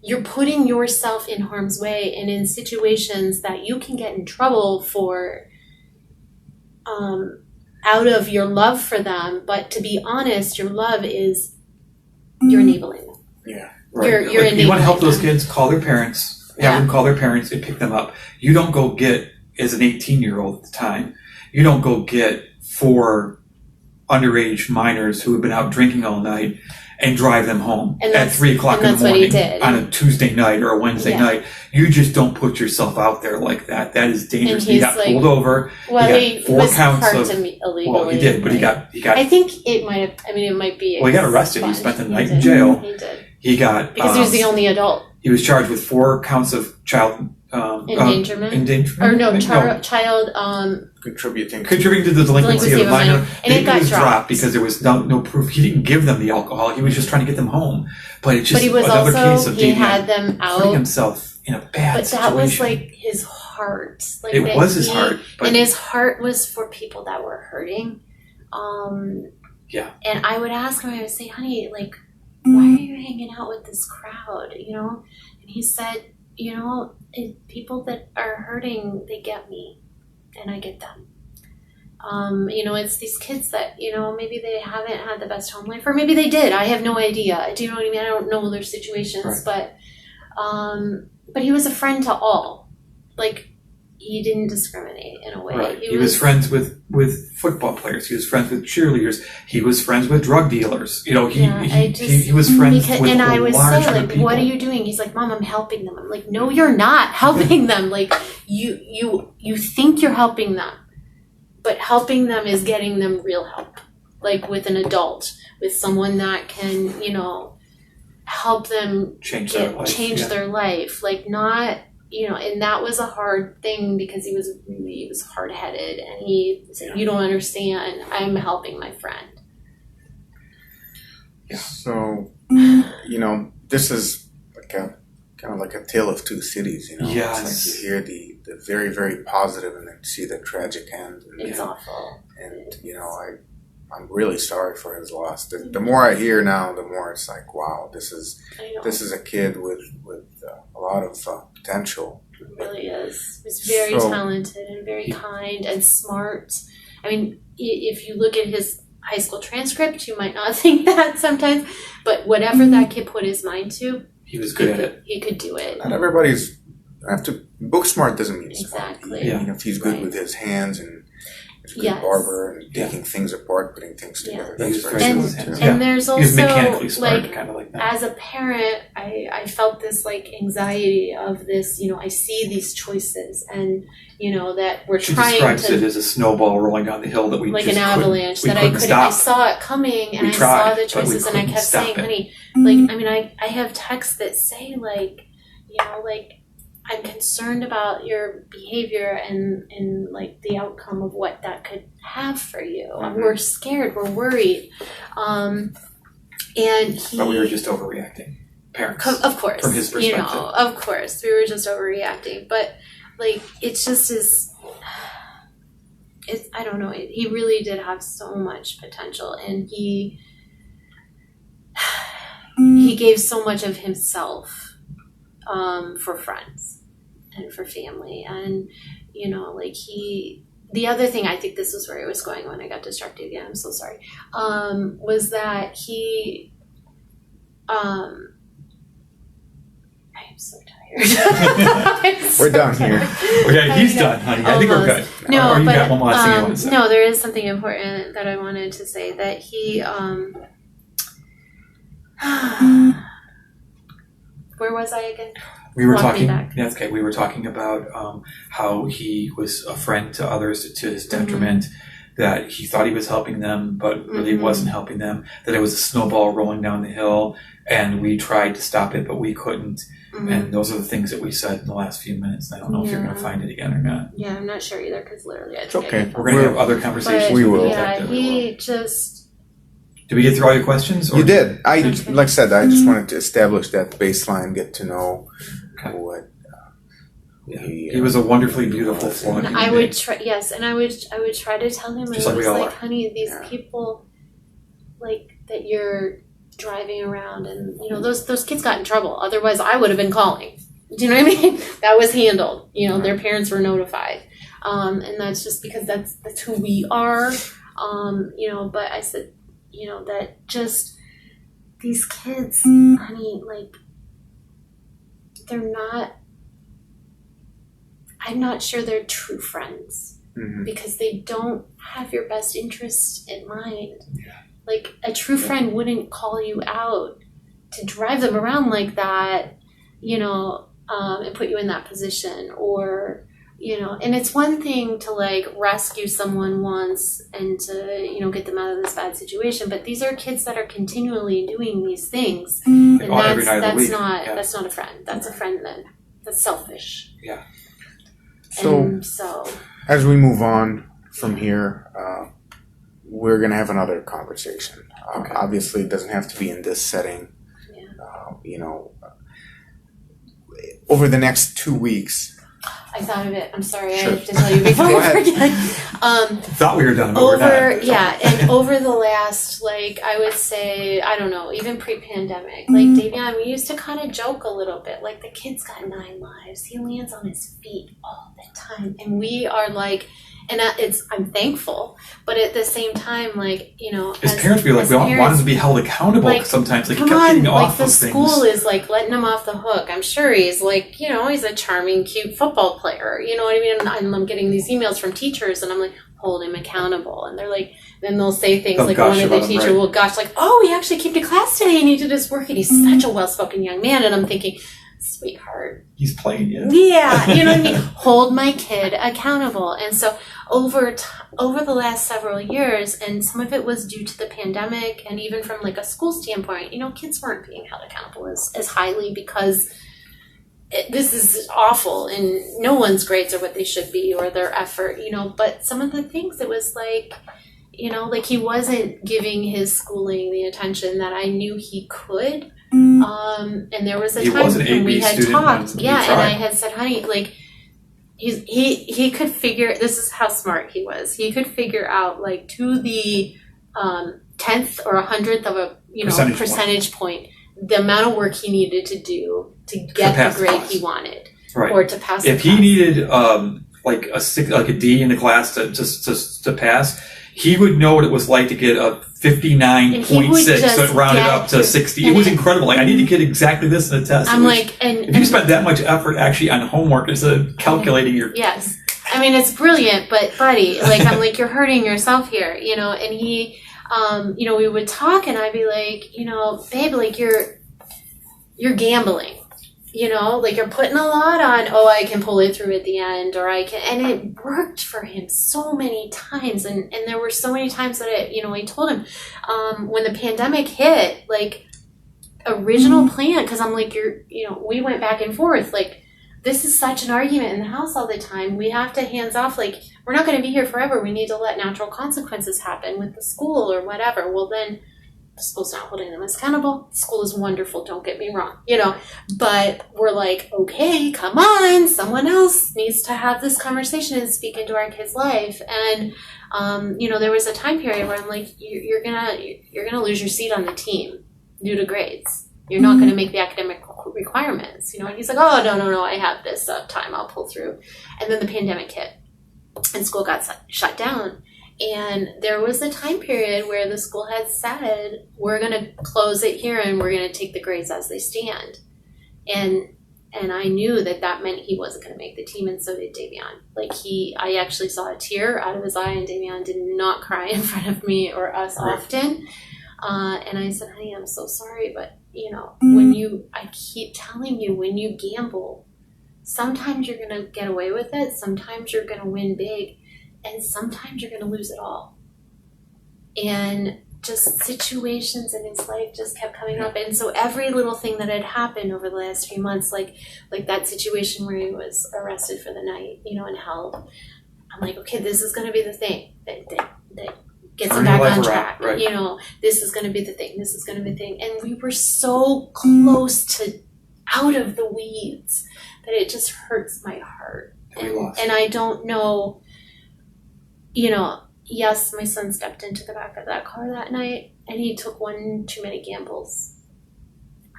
you're putting yourself in harm's way and in situations that you can get in trouble for, out of your love for them. But to be honest, your love is, you're enabling them. Yeah. Right. You're enabling you want to help those them. kids, call their parents, have them call their parents and pick them up. You don't go get, as an 18-year-old at the time, you don't go get 4 underage minors who have been out drinking all night and drive them home at 3 o'clock in the morning on a Tuesday night or a Wednesday night. You just don't put yourself out there like that. That is dangerous. He got pulled over. Well, he got 4 counts of illegally. Well, he did, but he got. I think it might have. It might be. Well, he got arrested. He spent the night in jail. He did. He got because he was the only adult. He was charged with 4 counts of child endangerment. Or no, child. Contributing to the delinquency of a minor. And it got was dropped because there was no proof. He didn't give them the alcohol. He was just trying to get them home. But it's just he was another also, case of he had them out. putting himself in a bad situation. But that was like his heart. Like it was his heart. And his heart was for people that were hurting. Yeah. And I would ask him, I would say, honey, like, why are you hanging out with this crowd? And he said, people that are hurting, they get me, and I get them. It's these kids that, maybe they haven't had the best home life, or maybe they did. I have no idea. Do you know what I mean? I don't know their situations, right. But he was a friend to all. Like, he didn't discriminate in a way. Right. He was friends with football players. He was friends with cheerleaders. He was friends with drug dealers. He was friends with and I a would large say, group like, of people. what are you doing? He's like, Mom, I'm helping them. I'm like, no, you're not helping them. Like, you think you're helping them, but helping them is getting them real help. Like, with an adult, with someone that can, help them change their life. Like, not, and that was a hard thing because he was hard-headed, and he said, you don't understand, I'm helping my friend. Yeah. So, this is like kind of like a tale of two cities, Yes. It's like you hear the very, very positive and then see the tragic end. It's awful. And, I'm really sorry for his loss. The more I hear now, the more it's like, wow, this is a kid with a lot of potential. It really is. He's very talented and very kind and smart. I mean, if you look at his high school transcript, you might not think that sometimes, but whatever that kid put his mind to, he was good at it. He could do it. Not everybody's book smart doesn't mean smart. Exactly. If he's good with his hands and He's a good Yes. barber and taking things apart, putting things together. He That's was very very good good. too. Yeah. And there's He was also mechanically smart, like kind of like that. as a parent, I felt this like anxiety of this, I see these choices and, that we're She trying describes to it as a snowball rolling down the hill that we like just an avalanche couldn't, that we I couldn't couldn't. I stop. saw it coming, and We I tried, saw the but we choices, and I couldn't kept stop saying, it. "Honey, like, I mean, I have texts that say like, like, I'm concerned about your behavior and like the outcome of what that could have for you. Mhm. We're scared. We're worried." And he, But we were just overreacting. Parents. of course, from his perspective. of course, we were just overreacting. But like, it's just as I don't know. He really did have so much potential, and he gave so much of himself for friends and for family, and like the other thing, I think this is where it was going when I got distracted again. I'm so sorry. Was that he? I'm so tired. We're done here. Okay, he's done, honey. I think we're good. No, or you but got one last thing you want to say? no, there is something important that I wanted to say. That he, where was I again? We were Walking talking. back. That's okay. We were talking about how he was a friend to others to his detriment. That he thought he was helping them, but really wasn't helping them. That it was a snowball rolling down the hill, and we tried to stop it, but we couldn't. And those are the things that we said in the last few minutes. I don't know if you're going to find it again or not. Yeah, I'm not sure either because literally It's okay. We're going to have other conversations. We will. Yeah, he just. Did we get through all your questions? Or You did. Okay. Like I said, I just wanted to establish that baseline, get to know what He was a wonderfully beautiful flawed And human I being. would try. Yes, and I would try to tell him. Just I like we was all like, are. honey, these Yeah. people, like that you're driving around, and those kids got in trouble. Otherwise, I would have been calling. Do you know what I mean? That was handled. Their parents were notified, and that's just because that's who we are. But I said, that just these kids, honey, like they're not. I'm not sure they're true friends because they don't have your best interest in mind. Yeah. Like a true friend wouldn't call you out to drive them around like that, and put you in that position, or and it's one thing to like rescue someone once and to get them out of this bad situation, but these are kids that are continually doing these things, and Every night of the that's week. not Yeah. that's not a friend. That's a friend that's selfish. Yeah. So, as we move on from here, we're going to have another conversation. Okay. Obviously, it doesn't have to be in this setting. Yeah. Over the next 2 weeks. I thought of it. I'm sorry, Sure. I have to tell you before Go I ahead. forget. Thought we were done, but we're not. And over the last, I would say, I don't know, even pre-pandemic, Davion, we used to kind of joke a little bit, like the kid's got 9 lives. He lands on his feet all the time, and we are like, and I'm thankful, but at the same time, His parents be like, we want him to be held accountable sometimes. Like, he kept getting off the of school things. is letting him off the hook. I'm sure he's he's a charming, cute football player. You know what I mean? And I'm getting these emails from teachers, and I'm like, hold him accountable. And they're like, then they'll say things Oh, like gosh one of the about him, teachers right. will oh, he actually came to class today and he did his work and he's such a well-spoken young man. And I'm thinking, sweetheart. He's playing you. Yeah, you know what I mean? Hold my kid accountable. And so over the last several years, and some of it was due to the pandemic, and even from a school standpoint, kids weren't being held accountable as highly because this is awful, and no one's grades are what they should be or their effort, But some of the things, it was he wasn't giving his schooling the attention that I knew he could. And there was a He time was an when we 8B had student talked, when we and tried. I had said, honey, he could figure, this is how smart he was. He could figure out to the 10th or 100th of a percentage point the amount of work he needed to do to get pass the the grade class. he wanted, Right. or to pass. If the he class. needed a D in the class to pass, he would know what it was like to get a 59.6 just so rounded get up to 60. It and was it- incredible. I need to get exactly this in the test. I'm It was- and if you spent that much effort actually on homework instead of calculating your yes. I mean, it's brilliant, but buddy, like, I'm like, you're hurting yourself here, you know, and he, you know, we would talk and I'd be like, you know, babe, like you're gambling, you know, like you're putting a lot on, oh, I can pull it through at the end, or I can, and it worked for him so many times. And there were so many times that it, you know, I told him, when the pandemic hit, like, original plan, because I'm like, you know, we went back and forth, like, this is such an argument in the house all the time. We have to hands off, like, we're not going to be here forever. We need to let natural consequences happen with the school or whatever. Well, then the school's not holding them accountable. The school is wonderful, don't get me wrong, you know, but we're like, okay, come on, someone else needs to have this conversation and speak into our kid's life. And you know, there was a time period where I'm like, you're gonna lose your seat on the team due to grades. You're not going to make the academic requirements, you know. And he's like, oh, no, I have this time, I'll pull through. And then the pandemic hit and school got shut down. And there was a time period where the school had said, we're going to close it here and we're going to take the grades as they stand. And I knew that meant he wasn't going to make the team, and so did Davion. Like, I actually saw a tear out of his eye, and Davion did not cry in front of me or us often. And I said, honey, I'm so sorry, but, you know, I keep telling you, when you gamble, sometimes you're going to get away with it, sometimes you're going to win big, and sometimes you're going to lose it all. And just situations in his life just kept coming up. And so every little thing that had happened over the last few months, like that situation where he was arrested for the night, you know, and held, I'm like, okay, this is going to be the thing that gets him back on track. Right. You know, this is going to be the thing. This is going to be the thing. And we were so close to out of the weeds that it just hurts my heart. And I don't know, you know, yes, my son stepped into the back of that car that night and he took one too many gambles.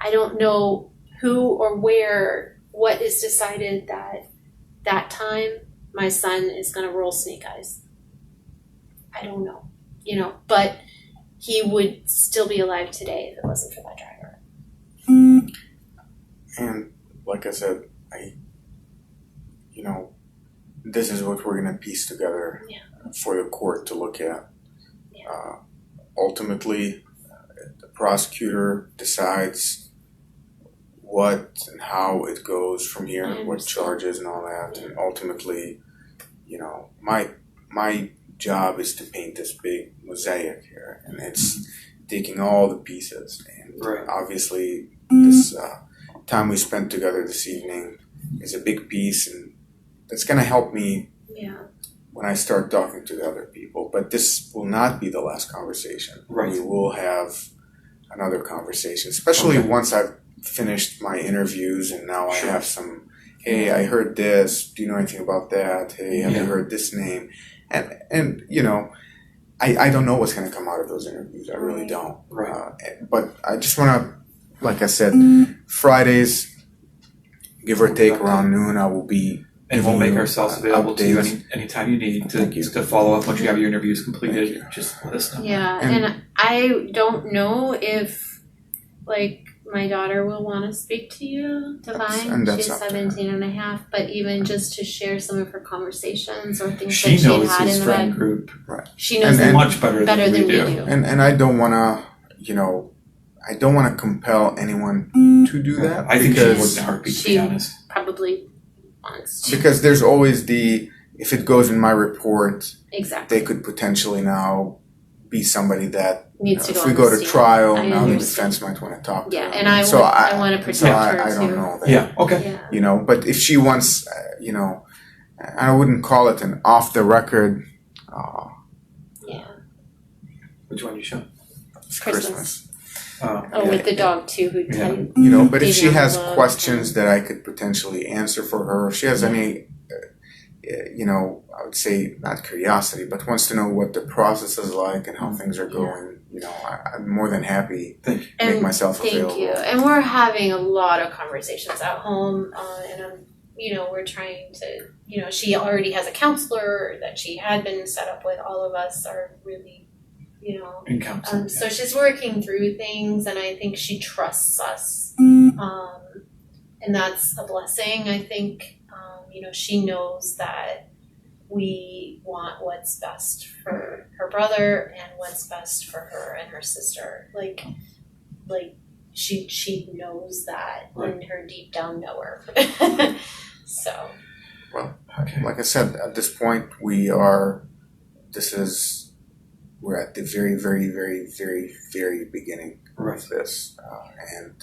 I don't know who or where, what is decided that time my son is going to roll snake eyes. I don't know. You know, but he would still be alive today if it wasn't for that driver. And like I said, you know, this is what we're going to piece together for the court to look at. Yeah. Ultimately, the prosecutor decides what and how it goes from here, what charges and all that. And ultimately, you know, my job is to paint this big mosaic here, and it's taking all the pieces. And obviously, this time we spent together this evening is a big piece, and that's going to help me when I start talking to the other people. But this will not be the last conversation. Right. We will have another conversation, especially once I've finished my interviews, and now I have some, hey, I heard this, do you know anything about that? Hey, have you heard this name? And you know, I don't know what's going to come out of those interviews. I really don't. Right. But I just want to, like I said, Fridays, give or take around noon, I will be. And we'll make ourselves available to you anytime you need to follow up once you have your interviews completed. Just let us know. Yeah, and I don't know if, like, my daughter will want to speak to you, Divine. She's 17 and a half, but even just to share some of her conversations or things that she had in the friend group. Right. She knows and much better than we do. And I don't want to, you know, I don't want to compel anyone to do that. I think she would in a heartbeat, to be honest. Probably wants to. Because there's always if it goes in my report, exactly, they could potentially now be somebody that, needs to go if we go to trial, now the defense might want to talk to them. And I want to protect her I too. don't know that. Yeah, okay. Yeah. You know, but if she wants, you know, I wouldn't call it an off the record. Which one you show? It's Christmas. With the dog too. Who you know, but if she has questions that I could potentially answer for her, if she has any, you know, I would say not curiosity, but wants to know what the process is like and how things are going, you know, I'm more than happy to make myself available. Thank you. And we're having a lot of conversations at home, and I'm, you know, we're trying to, you know, she already has a counselor that she had been set up with. All of us are really, you know, in counseling. So she's working through things, and I think she trusts us, and that's a blessing. I think, you know, she knows that we want what's best for her brother and what's best for her and her sister. Like she knows that in her deep down knower. So. Well, Okay. like I said, at this point, we're at the very, very, very, very, very beginning of this, and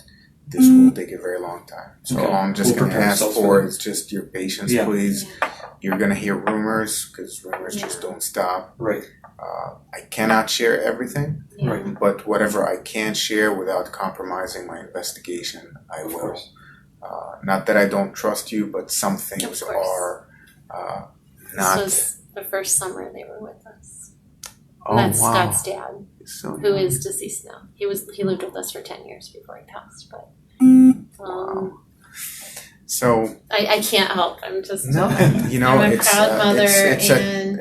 this will take a very long time. So Okay. all I'm just We'll going to prepare ask ourselves for for that. is just your patience, Yeah. please. You're going to hear rumors, because rumors just don't stop. Right. I cannot share everything, Yeah. Right. but whatever I can share without compromising my investigation, I Of will. course. Not that I don't trust you, but some things Of course. are This not. was the first summer they were with us. Oh, And that's wow. Scott's dad, So who young. is deceased now. He lived with us for 10 years before he passed, but Wow. So I can't help. I'm just no, you know, I'm a it's proud mother it's and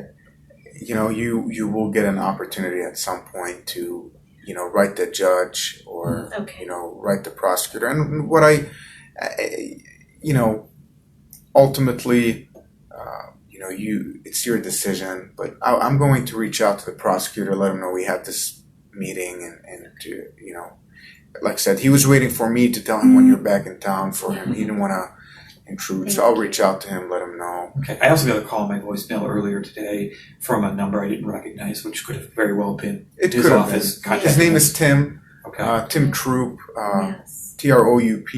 you know, you will get an opportunity at some point to, you know, write the judge or okay. you know, write the prosecutor. And what I you know, ultimately, you know, it's your decision. But I'm going to reach out to the prosecutor, let him know we had this meeting, and to, you know, like I said, he was waiting for me to tell him when you're back in town for him. He didn't want to intrude, so I'll reach out to him, let him know. Okay. I also got a call on my voicemail earlier today from a number I didn't recognize, which could have very well been It his could have office. been. His name is Tim. Okay. Tim Troop. Yes. TROUP.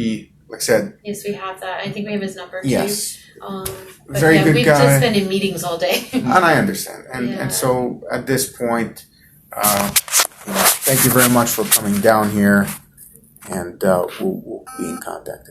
Like I said, Yes, we have that. I think we have his number too. yes, But very yeah, good we've guy. just been in meetings all day. And I understand. And Yeah. and so at this point, you know, thank you very much for coming down here, and we'll be in contact.